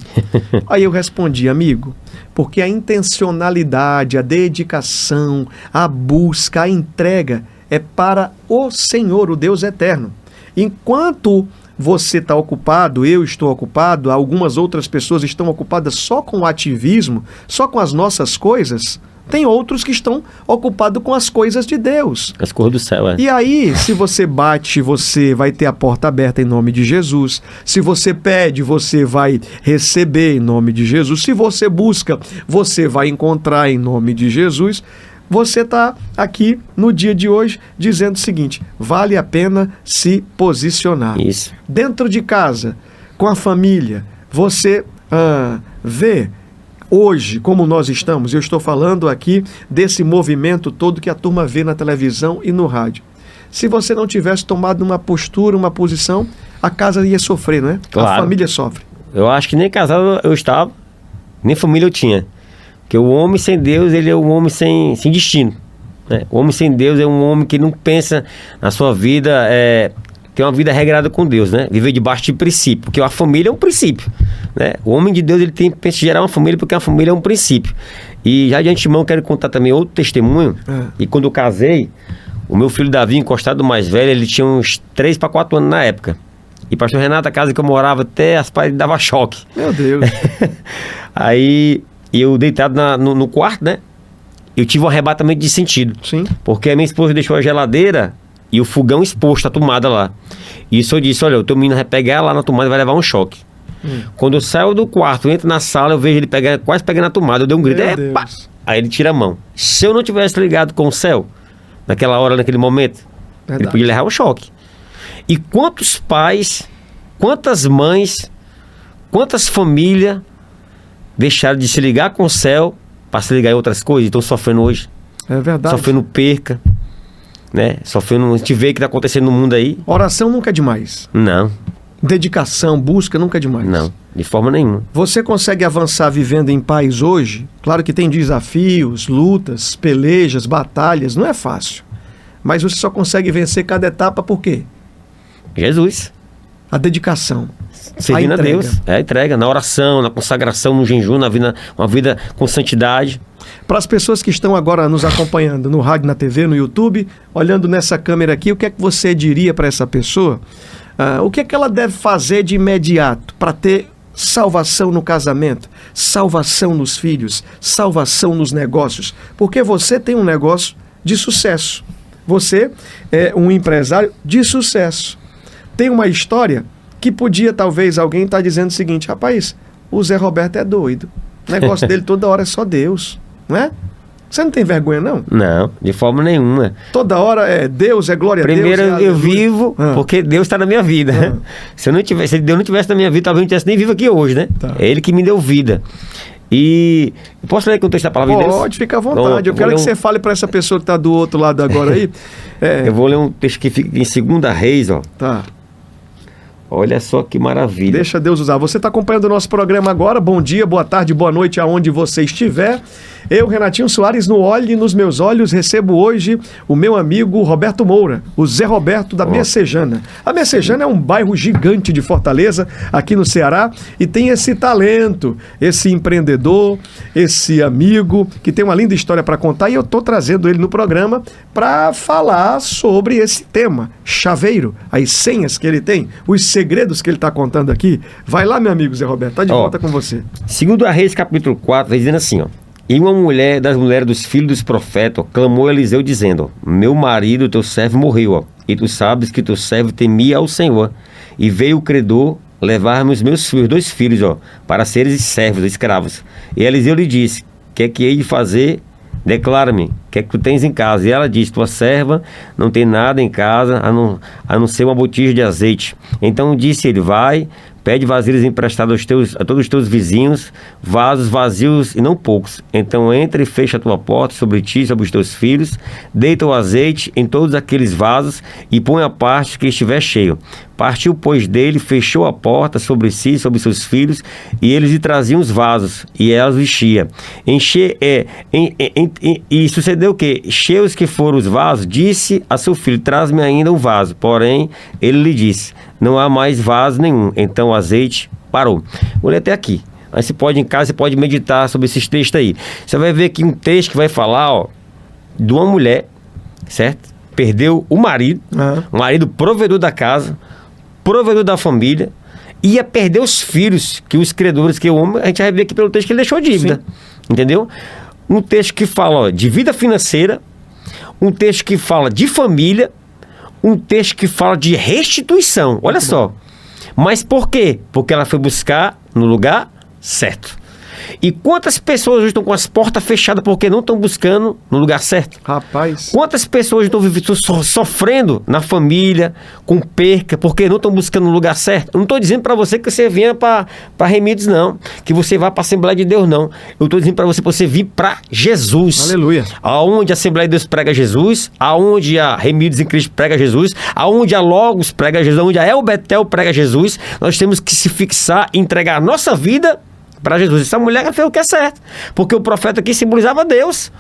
Aí eu respondi, amigo, porque a intencionalidade, a dedicação, a busca, a entrega é para o Senhor, o Deus eterno. Enquanto você está ocupado, eu estou ocupado, algumas outras pessoas estão ocupadas só com o ativismo, só com as nossas coisas, tem outros que estão ocupados com as coisas de Deus. As coisas do céu, E aí, se você bate, você vai ter a porta aberta em nome de Jesus. Se você pede, você vai receber em nome de Jesus. Se você busca, você vai encontrar em nome de Jesus. Você está aqui no dia de hoje dizendo o seguinte, vale a pena se posicionar. Isso. Dentro de casa, com a família, você vê hoje como nós estamos, eu estou falando aqui desse movimento todo que a turma vê na televisão e no rádio. Se você não tivesse tomado uma postura, uma posição, a casa ia sofrer, não é? Claro. A família sofre. Eu acho que nem casado eu estava, nem família eu tinha. Porque o homem sem Deus, ele é um homem sem destino. Né? O homem sem Deus é um homem que não pensa na sua vida, tem uma vida regrada com Deus, né? Viver debaixo de princípio, porque a família é um princípio. Né? O homem de Deus, ele pensa em gerar uma família, porque a família é um princípio. E já de antemão, quero contar também outro testemunho. E quando eu casei, o meu filho Davi, encostado mais velho, ele tinha uns 3 para 4 anos na época. E pastor Renato, a casa que eu morava, até as paredes dava choque. Meu Deus. Aí eu deitado no quarto, né? Eu tive um arrebatamento de sentido. Sim. Porque a minha esposa deixou a geladeira e o fogão exposto, a tomada lá. E isso eu disse, olha, o teu menino vai pegar lá na tomada e vai levar um choque. Quando eu saio do quarto, entro na sala, eu vejo ele quase pegando na tomada. Eu dei um grito, epa! Aí ele tira a mão. Se eu não tivesse ligado com o céu, naquela hora, naquele momento, ele podia levar um choque. E quantos pais, quantas mães, quantas famílias deixaram de se ligar com o céu para se ligar em outras coisas e estão sofrendo hoje. É verdade. Sofrendo perca, né? Sofrendo, a gente vê o que está acontecendo no mundo aí. Oração nunca é demais. Não. Dedicação, busca nunca é demais. Não, de forma nenhuma. Você consegue avançar vivendo em paz hoje? Claro que tem desafios, lutas, pelejas, batalhas, não é fácil. Mas você só consegue vencer cada etapa por quê? Jesus. A dedicação. Servindo a Deus. É a entrega, na oração, na consagração, no jejum, uma vida com santidade. Para as pessoas que estão agora nos acompanhando no rádio, na TV, no YouTube, olhando nessa câmera aqui, o que é que você diria para essa pessoa? O que é que ela deve fazer de imediato para ter salvação no casamento, salvação nos filhos, salvação nos negócios? Porque você tem um negócio de sucesso. Você é um empresário de sucesso. Tem uma história que podia, talvez, alguém estar dizendo o seguinte, rapaz, o Zé Roberto é doido. O negócio dele toda hora é só Deus, não é? Você não tem vergonha, não? Não, de forma nenhuma. Toda hora é Deus, é glória a Deus. Primeiro eu vivo porque Deus está na minha Vida. Se Deus não tivesse na minha vida, talvez eu não tivesse nem vivo aqui hoje, né? Tá. É Ele que me deu vida. E posso ler com o texto da palavra de Deus? Pode, fica à vontade. Eu quero que você fale para essa pessoa que está do outro lado agora aí. Eu vou ler um texto que fica em 2 Reis, ó. Tá. Olha só que maravilha. Deixa Deus usar. Você está acompanhando o nosso programa agora. Bom dia, boa tarde, boa noite, aonde você estiver. Eu, Renatinho Soares, no Olhe nos Meus Olhos, recebo hoje o meu amigo Roberto Moura, o Zé Roberto da Messejana. A Messejana é um bairro gigante de Fortaleza, aqui no Ceará, e tem esse talento, esse empreendedor, esse amigo, que tem uma linda história para contar, e eu estou trazendo ele no programa para falar sobre esse tema, chaveiro, as senhas que ele tem, os segredos que ele está contando aqui. Vai lá, meu amigo Zé Roberto, tá de volta com você. 2 Reis, capítulo 4, vai dizendo assim, ó. E uma mulher das mulheres dos filhos dos profetas clamou a Eliseu dizendo, meu marido, teu servo, morreu, ó, e tu sabes que teu servo temia ao Senhor. E veio o credor levar-me os meus 2 filhos, ó, para seres servos, escravos. E Eliseu lhe disse, que é que hei de fazer? Declara-me, o que é que tu tens em casa? E ela disse, tua serva não tem nada em casa, a não ser uma botija de azeite. Então disse ele, vai, Pede vasilhas emprestadas a todos os teus vizinhos, vasos vazios e não poucos. Então entra e fecha a tua porta sobre ti e sobre os teus filhos, deita o azeite em todos aqueles vasos e põe a parte que estiver cheio. Partiu, pois, dele, fechou a porta sobre si e sobre seus filhos, e eles lhe traziam os vasos, e ela os enchia. E sucedeu que, cheios que foram os vasos, disse a seu filho, traz-me ainda um vaso. Porém, ele lhe disse, não há mais vaso nenhum. Então o azeite parou. Vou ler até aqui. Aí você pode, em casa, você pode meditar sobre esses textos aí. Você vai ver aqui um texto que vai falar, ó, de uma mulher, certo? Perdeu o marido, o marido provedor da casa, provedor da família, ia perder os filhos, que os credores, que o homem, a gente vai ver aqui pelo texto que ele deixou dívida. Sim. Entendeu? Um texto que fala, ó, de vida financeira, um texto que fala de família, um texto que fala de restituição. Olha só. Mas por quê? Porque ela foi buscar no lugar certo. E quantas pessoas hoje estão com as portas fechadas porque não estão buscando no lugar certo? Rapaz. Quantas pessoas estão sofrendo na família, com perca, porque não estão buscando no lugar certo? Eu não estou dizendo para você que você venha para Remídios, não. Que você vá para a Assembleia de Deus, não. Eu estou dizendo para você vir para Jesus. Aleluia. Aonde a Assembleia de Deus prega Jesus, aonde a Remídios em Cristo prega Jesus, aonde a Logos prega Jesus, aonde a El Betel prega Jesus, nós temos que se fixar e entregar a nossa vida para Jesus. Essa mulher fez o que é certo, porque o profeta aqui simbolizava Deus.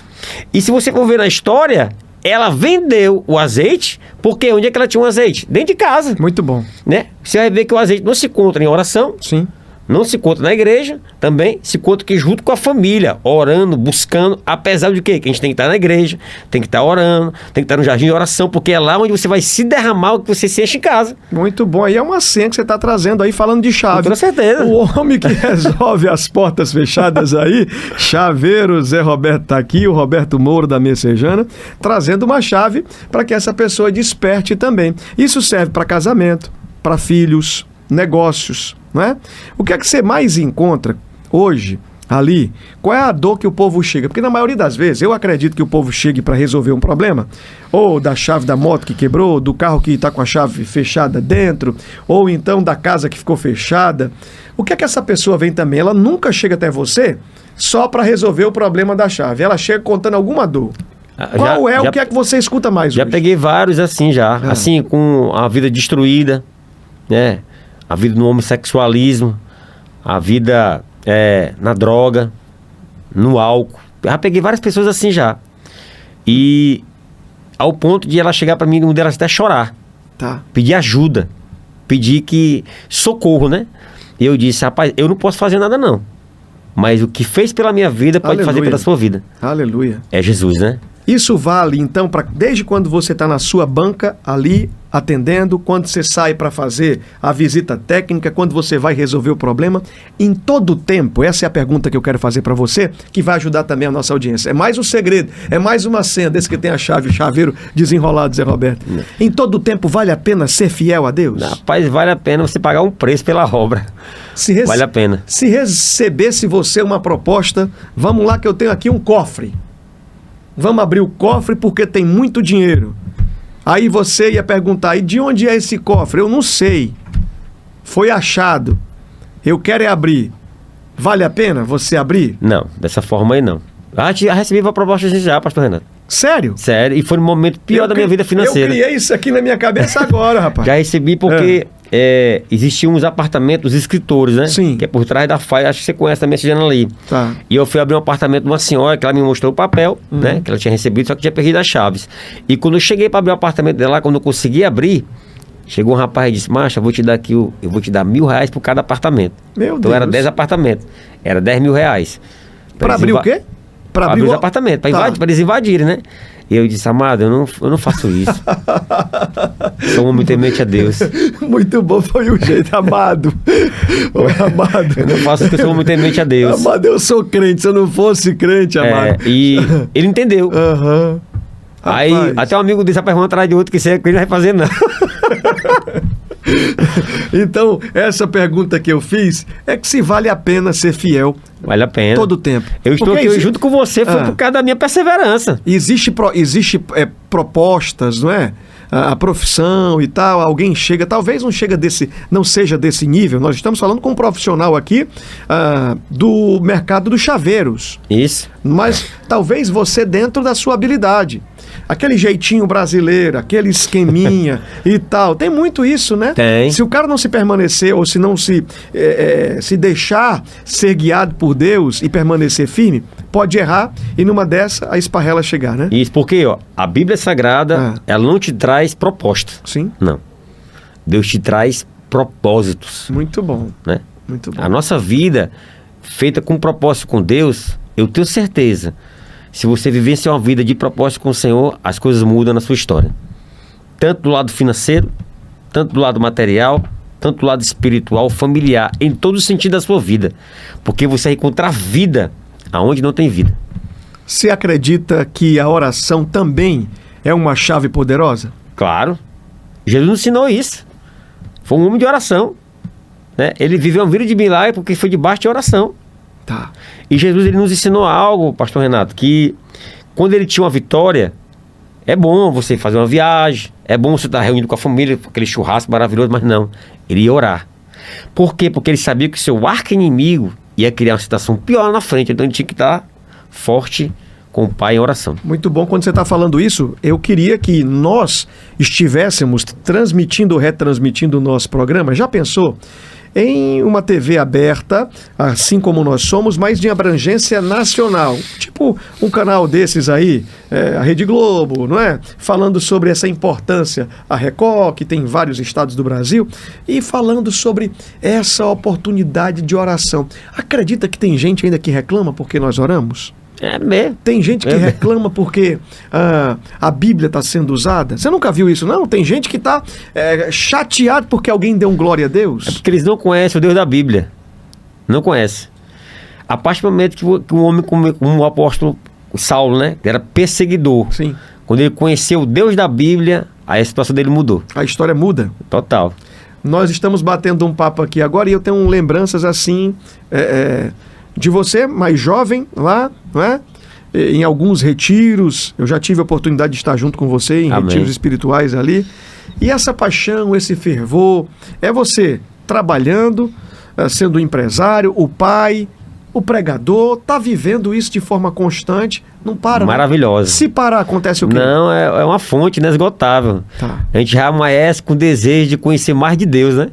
E se você for ver na história, ela vendeu o azeite, porque onde é que ela tinha um azeite? Dentro de casa. Muito bom. Né? Você vai ver que o azeite não se encontra em oração. Sim. Não se encontra na igreja, também se encontra aqui junto com a família, orando, buscando, apesar de quê? Que a gente tem que estar na igreja, tem que estar orando, tem que estar no jardim de oração, porque é lá onde você vai se derramar o que você se enche em casa. Muito bom. Aí é uma senha que você está trazendo aí, falando de chave. Com certeza. O homem que resolve as portas fechadas aí, chaveiro, Zé Roberto está aqui, o Roberto Moura da Messejana, trazendo uma chave para que essa pessoa desperte também. Isso serve para casamento, para filhos, negócios, não é? O que é que você mais encontra hoje ali? Qual é a dor que o povo chega? Porque na maioria das vezes eu acredito que o povo chegue para resolver um problema, ou da chave da moto que quebrou, do carro que está com a chave fechada dentro, ou então da casa que ficou fechada. O que é que essa pessoa vem também? Ela nunca chega até você só para resolver o problema da chave. Ela chega contando alguma dor. O que é que você escuta mais hoje? Já peguei vários assim já. Assim, com a vida destruída, né? A vida no homossexualismo, a vida na droga, no álcool. Já peguei várias pessoas assim já. E ao ponto de ela chegar para mim, uma delas até chorar. Tá. Pedir ajuda. Pedir socorro, né? E eu disse, rapaz, eu não posso fazer nada não. Mas o que fez pela minha vida pode fazer pela sua vida. Aleluia. É Jesus, né? Isso vale, então, desde quando você está na sua banca ali, atendendo, quando você sai para fazer a visita técnica, quando você vai resolver o problema, em todo o tempo. Essa é a pergunta que eu quero fazer para você, que vai ajudar também a nossa audiência. É mais um segredo, é mais uma senha desse que tem a chave, o chaveiro desenrolado, Zé Roberto. Não. Em todo o tempo vale a pena ser fiel a Deus? Rapaz, vale a pena você pagar um preço pela obra. Vale a pena. Se recebesse você uma proposta, vamos lá que eu tenho aqui um cofre. Vamos abrir o cofre porque tem muito dinheiro. Aí você ia perguntar, e de onde é esse cofre? Eu não sei. Foi achado. Eu quero é abrir. Vale a pena você abrir? Não, dessa forma aí não. Já recebi uma proposta já, pastor Renato. Sério? Sério, e foi no momento pior da minha vida financeira. Eu criei isso aqui na minha cabeça agora, rapaz. Já recebi porque existiam uns apartamentos escritores, né? Sim. Que é por trás da FAI, acho que você conhece também essa janela ali. Tá. E eu fui abrir um apartamento de uma senhora, que ela me mostrou o papel, né? Que ela tinha recebido, só que tinha perdido as chaves. E quando eu cheguei para abrir o apartamento dela, quando eu consegui abrir, chegou um rapaz e disse, macho, eu vou te dar R$1.000 por cada apartamento. Meu então Deus. Era 10 apartamentos. Era R$10.000. Para abrir o quê? Para abrir os apartamentos, para eles invadirem, né? E eu disse, amado, eu não faço isso. Sou um homem temente a Deus. Muito bom, foi o jeito, amado. Amado. Eu não faço porque eu sou um homem temente a Deus. Amado, eu sou crente, se eu não fosse crente, amado. E ele entendeu. Aham. Aí, até um amigo disse a pergunta atrás de outro que ele não vai fazer, não. Então, essa pergunta que eu fiz é que se vale a pena ser fiel. Vale a pena. Todo o tempo. Eu estou aqui junto com você, foi por causa da minha perseverança. Existe propostas, não é? a profissão e tal, alguém chega, talvez não seja desse nível, nós estamos falando com um profissional aqui do mercado dos chaveiros. Isso. Mas talvez você dentro da sua habilidade. Aquele jeitinho brasileiro, aquele esqueminha e tal. Tem muito isso, né? Tem. Se o cara não se permanecer ou se não se deixar ser guiado por Deus e permanecer firme, pode errar e numa dessa a esparrela chegar, né? Isso, porque ó, a Bíblia Sagrada, ela não te traz proposta. Sim. Não. Deus te traz propósitos. Muito bom. Né? Muito bom. A nossa vida, feita com propósito com Deus, eu tenho certeza, se você vivenciar uma vida de propósito com o Senhor, as coisas mudam na sua história. Tanto do lado financeiro, tanto do lado material, tanto do lado espiritual, familiar, em todo o sentido da sua vida. Porque você vai encontrar vida aonde não tem vida. Você acredita que a oração também é uma chave poderosa? Claro. Jesus nos ensinou isso. Foi um homem de oração. Né? Ele viveu uma vida de milagre porque foi debaixo de oração. Tá. E Jesus ele nos ensinou algo, pastor Renato, que quando ele tinha uma vitória, é bom você fazer uma viagem, é bom você estar reunido com a família, aquele churrasco maravilhoso, mas não, ele ia orar. Por quê? Porque ele sabia que o seu arqui-inimigo ia criar uma situação pior na frente, então ele tinha que estar forte com o Pai em oração. Muito bom. Quando você está falando isso, eu queria que nós estivéssemos transmitindo, retransmitindo o nosso programa. Já pensou? Em uma TV aberta, assim como nós somos, mas de abrangência nacional. Tipo um canal desses aí, a Rede Globo, não é? Falando sobre essa importância, a Record, que tem em vários estados do Brasil, e falando sobre essa oportunidade de oração. Acredita que tem gente ainda que reclama porque nós oramos? É mesmo. Tem gente que reclama porque a Bíblia está sendo usada. Você nunca viu isso, não? Tem gente que está chateado porque alguém deu um glória a Deus. É porque eles não conhecem o Deus da Bíblia. Não conhecem. A partir do momento que um homem como o apóstolo Saulo, né? Que era perseguidor. Sim. Quando ele conheceu o Deus da Bíblia, aí a situação dele mudou. A história muda. Total. Nós estamos batendo um papo aqui agora e eu tenho lembranças assim... de você, mais jovem, lá, não é? Em alguns retiros, eu já tive a oportunidade de estar junto com você em Amém. Retiros espirituais ali. E essa paixão, esse fervor, é você trabalhando, sendo empresário, o pai, o pregador, tá vivendo isso de forma constante, não para. Maravilhosa. Se parar, acontece o quê? Não, é uma fonte inesgotável. Tá. A gente já amanhece com desejo de conhecer mais de Deus, né?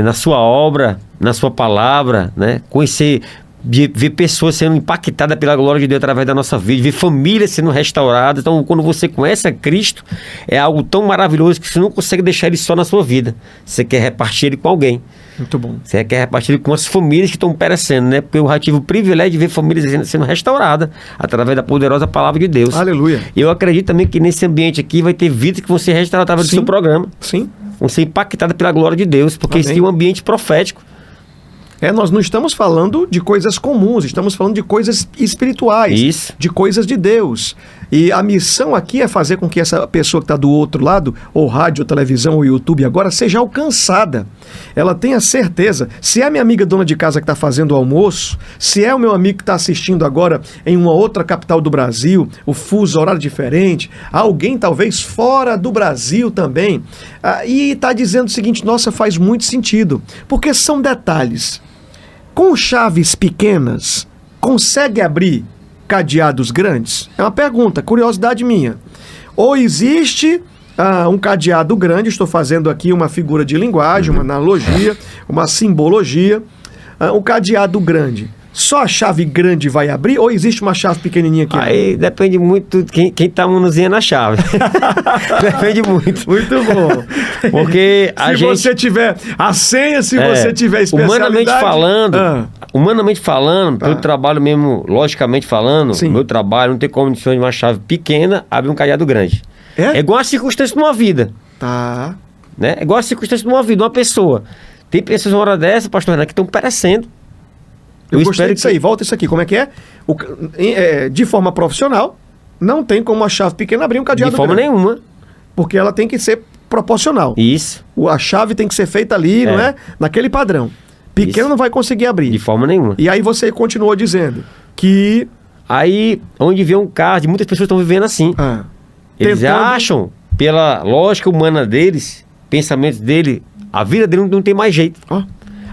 Na sua obra, na sua palavra, né? Conhecer... ver pessoas sendo impactadas pela glória de Deus através da nossa vida, ver famílias sendo restauradas. Então, quando você conhece a Cristo, é algo tão maravilhoso que você não consegue deixar ele só na sua vida. Você quer repartir ele com alguém. Muito bom. Você quer repartir ele com as famílias que estão perecendo, né? Porque eu já tive o privilégio de ver famílias sendo restauradas através da poderosa palavra de Deus. Aleluia. E eu acredito também que nesse ambiente aqui vai ter vidas que vão ser restauradas através do Sim. seu programa. Sim. Vão ser impactadas pela glória de Deus, porque Amém. esse é um ambiente profético. Nós não estamos falando de coisas comuns, estamos falando de coisas espirituais, Isso. de coisas de Deus. E a missão aqui é fazer com que essa pessoa que está do outro lado, ou rádio, ou televisão, ou YouTube agora, seja alcançada. Ela tenha certeza. Se é a minha amiga dona de casa que está fazendo o almoço, se é o meu amigo que está assistindo agora em uma outra capital do Brasil, o fuso horário diferente, alguém talvez fora do Brasil também, e está dizendo o seguinte, nossa, faz muito sentido, porque são detalhes. Com chaves pequenas, consegue abrir cadeados grandes? É uma pergunta, curiosidade minha. Ou existe um cadeado grande, estou fazendo aqui uma figura de linguagem, uma analogia, uma simbologia, um cadeado grande. Só a chave grande vai abrir ou existe uma chave pequenininha aqui? Aí depende muito de quem tá manuseando a chave. Depende muito. Muito bom. Porque a se gente... você tiver a senha, se você tiver especialidade... Humanamente falando, pelo trabalho mesmo, logicamente falando, Sim. meu trabalho não tem condições de uma chave pequena abrir um cadeado grande. É? É igual a circunstância de uma vida. Tá. Né? É igual a circunstância de uma vida, uma pessoa. Tem pessoas uma hora dessa, pastor Renato, que estão perecendo. Eu gostei disso aí. Volta isso aqui. Como é que é? De forma profissional, não tem como uma chave pequena abrir um cadeado De forma grande. nenhuma. Porque ela tem que ser proporcional. Isso. A chave tem que ser feita ali, não é? Naquele padrão. Pequeno Isso. não vai conseguir abrir. De forma nenhuma. E aí você continuou dizendo que... Aí, onde vê um caso, muitas pessoas estão vivendo assim. Eles tentando- acham pela lógica humana deles, pensamentos dele, a vida dele não tem mais jeito.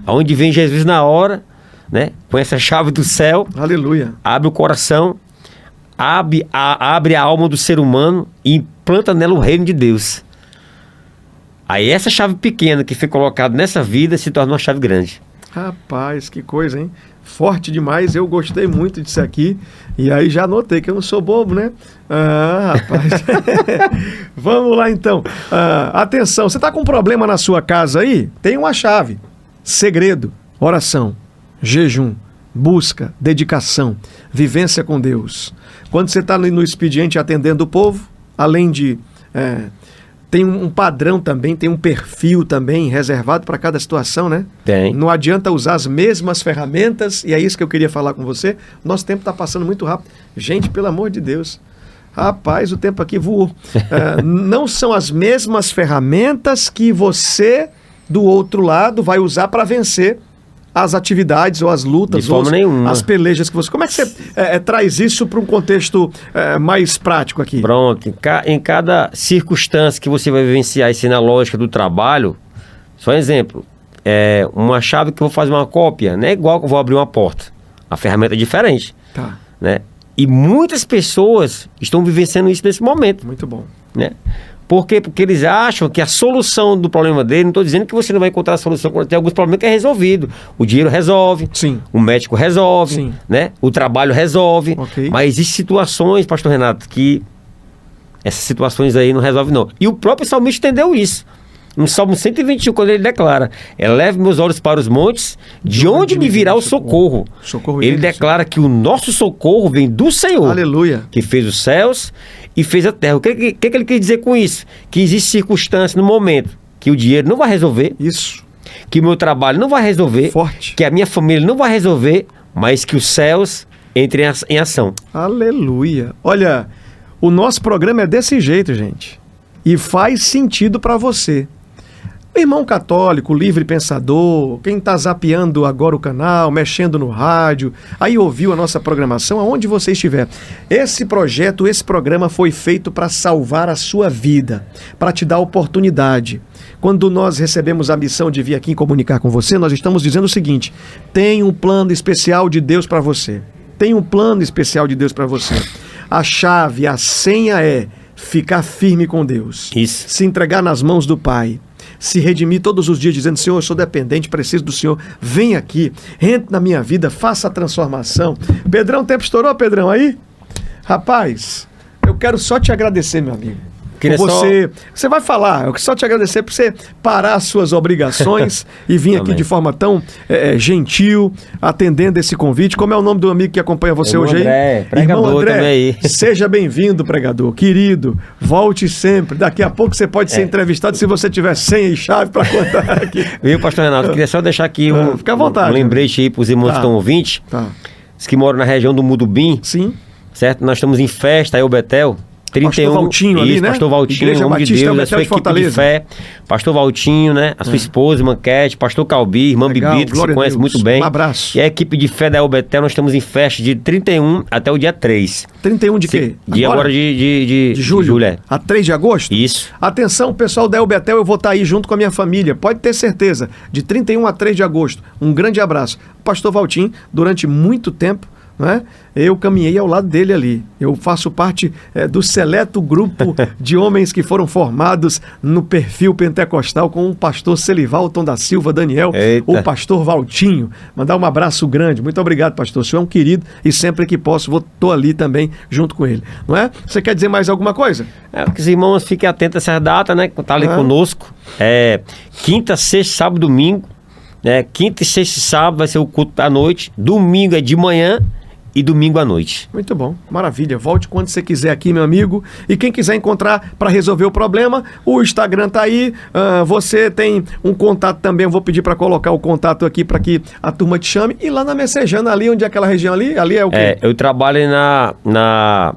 Aonde vem Jesus na hora, né? Com essa chave do céu. Aleluia. Abre o coração, abre a alma do ser humano e implanta nela o reino de Deus. Aí essa chave pequena que foi colocada nessa vida se torna uma chave grande. Rapaz, que coisa, hein? Forte demais, eu gostei muito disso aqui. E aí já notei que eu não sou bobo, né? Rapaz. Vamos lá então. Atenção, você está com um problema na sua casa aí? Tem uma chave. Segredo, oração, jejum, busca, dedicação, vivência com Deus. Quando você está no expediente atendendo o povo, além de... tem um padrão também, tem um perfil também reservado para cada situação, né? Tem. Não adianta usar as mesmas ferramentas, e é isso que eu queria falar com você. Nosso tempo está passando muito rápido. Gente, pelo amor de Deus. Rapaz, o tempo aqui voou. Não são as mesmas ferramentas que você, do outro lado, vai usar para vencer as atividades ou as lutas, de forma nenhuma. As pelejas que você... Como é que você traz isso para um contexto mais prático aqui? Pronto, em cada circunstância que você vai vivenciar isso na lógica do trabalho, só um exemplo, uma chave que eu vou fazer uma cópia, não é igual que eu vou abrir uma porta, a ferramenta é diferente, Tá. né? E muitas pessoas estão vivenciando isso nesse momento, Muito bom. né? Por quê? Porque eles acham que a solução do problema dele, não estou dizendo que você não vai encontrar a solução, tem alguns problemas que é resolvido. O dinheiro resolve, Sim. o médico resolve, Sim. né? O trabalho resolve. Ok. Mas existem situações, pastor Renato, que essas situações aí não resolvem não. E o próprio salmista entendeu isso. No Salmo 121, quando ele declara, eleve meus olhos para os montes, de onde me virá o socorro? Socorro Ele vem do declara que o nosso socorro vem do Senhor. Aleluia. Que fez os céus e fez a terra. O que ele quer dizer com isso? Que existe circunstância no momento que o dinheiro não vai resolver, Isso. que o meu trabalho não vai resolver, Forte. que a minha família não vai resolver, mas que os céus entrem em ação. Aleluia. Olha, o nosso programa é desse jeito, gente. E faz sentido para você. O irmão católico, livre pensador, quem está zapeando agora o canal, mexendo no rádio, aí ouviu a nossa programação, aonde você estiver. Esse projeto, esse programa foi feito para salvar a sua vida, para te dar oportunidade. Quando nós recebemos a missão de vir aqui comunicar com você, nós estamos dizendo o seguinte: tem um plano especial de Deus para você. Tem um plano especial de Deus para você. A chave, a senha é ficar firme com Deus. Isso. Se entregar nas mãos do Pai. Se redimir todos os dias dizendo: Senhor, eu sou dependente, preciso do Senhor, vem aqui, entre na minha vida, faça a transformação. Pedrão, o tempo estourou, Pedrão, aí? Rapaz, eu quero só te agradecer, meu amigo. Queria Por você vai falar, eu quero só te agradecer por você parar as suas obrigações e vir aqui Amém. de forma tão gentil, atendendo esse convite. Como é o nome do amigo que acompanha você Irmão hoje aí? André, pregador Irmão André, também aí. seja bem-vindo, pregador. Querido, volte sempre. Daqui a pouco você pode ser entrevistado se você tiver senha e chave para contar aqui. Viu, pastor Renato? Queria só deixar aqui fica à vontade. um lembrete aí para os irmãos Tá. que estão ouvintes, Tá. os que moram na região do Mudubim, Sim. certo? Nós estamos em festa aí, o Betel. 31, Pastor Valtinho ali, isso, né? Pastor Valtinho, Igreja homem de Batista, Deus, a Betel sua de equipe de Fortaleza. fé. Pastor Valtinho, né? A sua esposa, irmã Cat, Pastor Calbi, irmã Legal, Bibito, que glória se a conhece Deus. muito bem. Um abraço. E a equipe de fé da El Betel, nós estamos em festa de 31 até o dia 3. 31 de quê? De agora de julho. é. A 3 de agosto? Isso. Atenção, pessoal da El Betel, eu vou estar aí junto com a minha família. Pode ter certeza. De 31 a 3 de agosto. Um grande abraço. O pastor Valtim, durante muito tempo, né, eu caminhei ao lado dele ali. Eu faço parte do seleto grupo de homens que foram formados no perfil pentecostal com o pastor Celivalton da Silva Daniel, Eita. o pastor Valtinho. Mandar um abraço grande. Muito obrigado, pastor. O senhor é um querido e sempre que posso, estou ali também junto com ele. Não é? Você quer dizer mais alguma coisa? Que os irmãos fiquem atentos a essas datas, né? Que tá ali conosco. Quinta, sexta, sábado, domingo. Quinta, sexta e sábado vai ser o culto à noite. Domingo é de manhã e domingo à noite. Muito bom, maravilha. Volte quando você quiser aqui, meu amigo. E quem quiser encontrar para resolver o problema, o Instagram tá aí. Você tem um contato também. Eu vou pedir para colocar o contato aqui para que a turma te chame. E lá na Messejana, ali, onde é aquela região ali? Ali é o quê? Eu trabalho na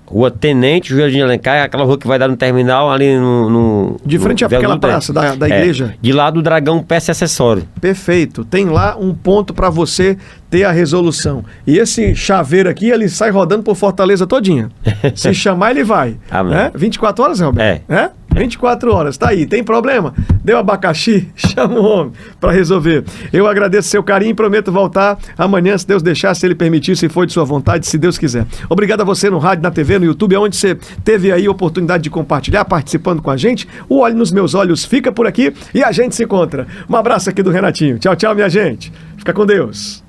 Rua Tenente Júlio de Alencar, aquela rua que vai dar no terminal, ali no De frente àquela viaduto, praça da igreja? De lá do Dragão Peça e Acessório. Perfeito. Tem lá um ponto para você ter a resolução. E esse chaveiro aqui, ele sai rodando por Fortaleza todinha. Se chamar, ele vai. Amém. 24 horas, Roberto? É. 24 horas, tá aí. Tem problema? Deu abacaxi? Chama o homem para resolver. Eu agradeço seu carinho e prometo voltar amanhã, se Deus deixar, se Ele permitir, se for de sua vontade, se Deus quiser. Obrigado a você no rádio, na TV, no YouTube, onde você teve aí a oportunidade de compartilhar, participando com a gente. O Olho nos Meus Olhos fica por aqui e a gente se encontra. Um abraço aqui do Renatinho. Tchau, tchau, minha gente. Fica com Deus.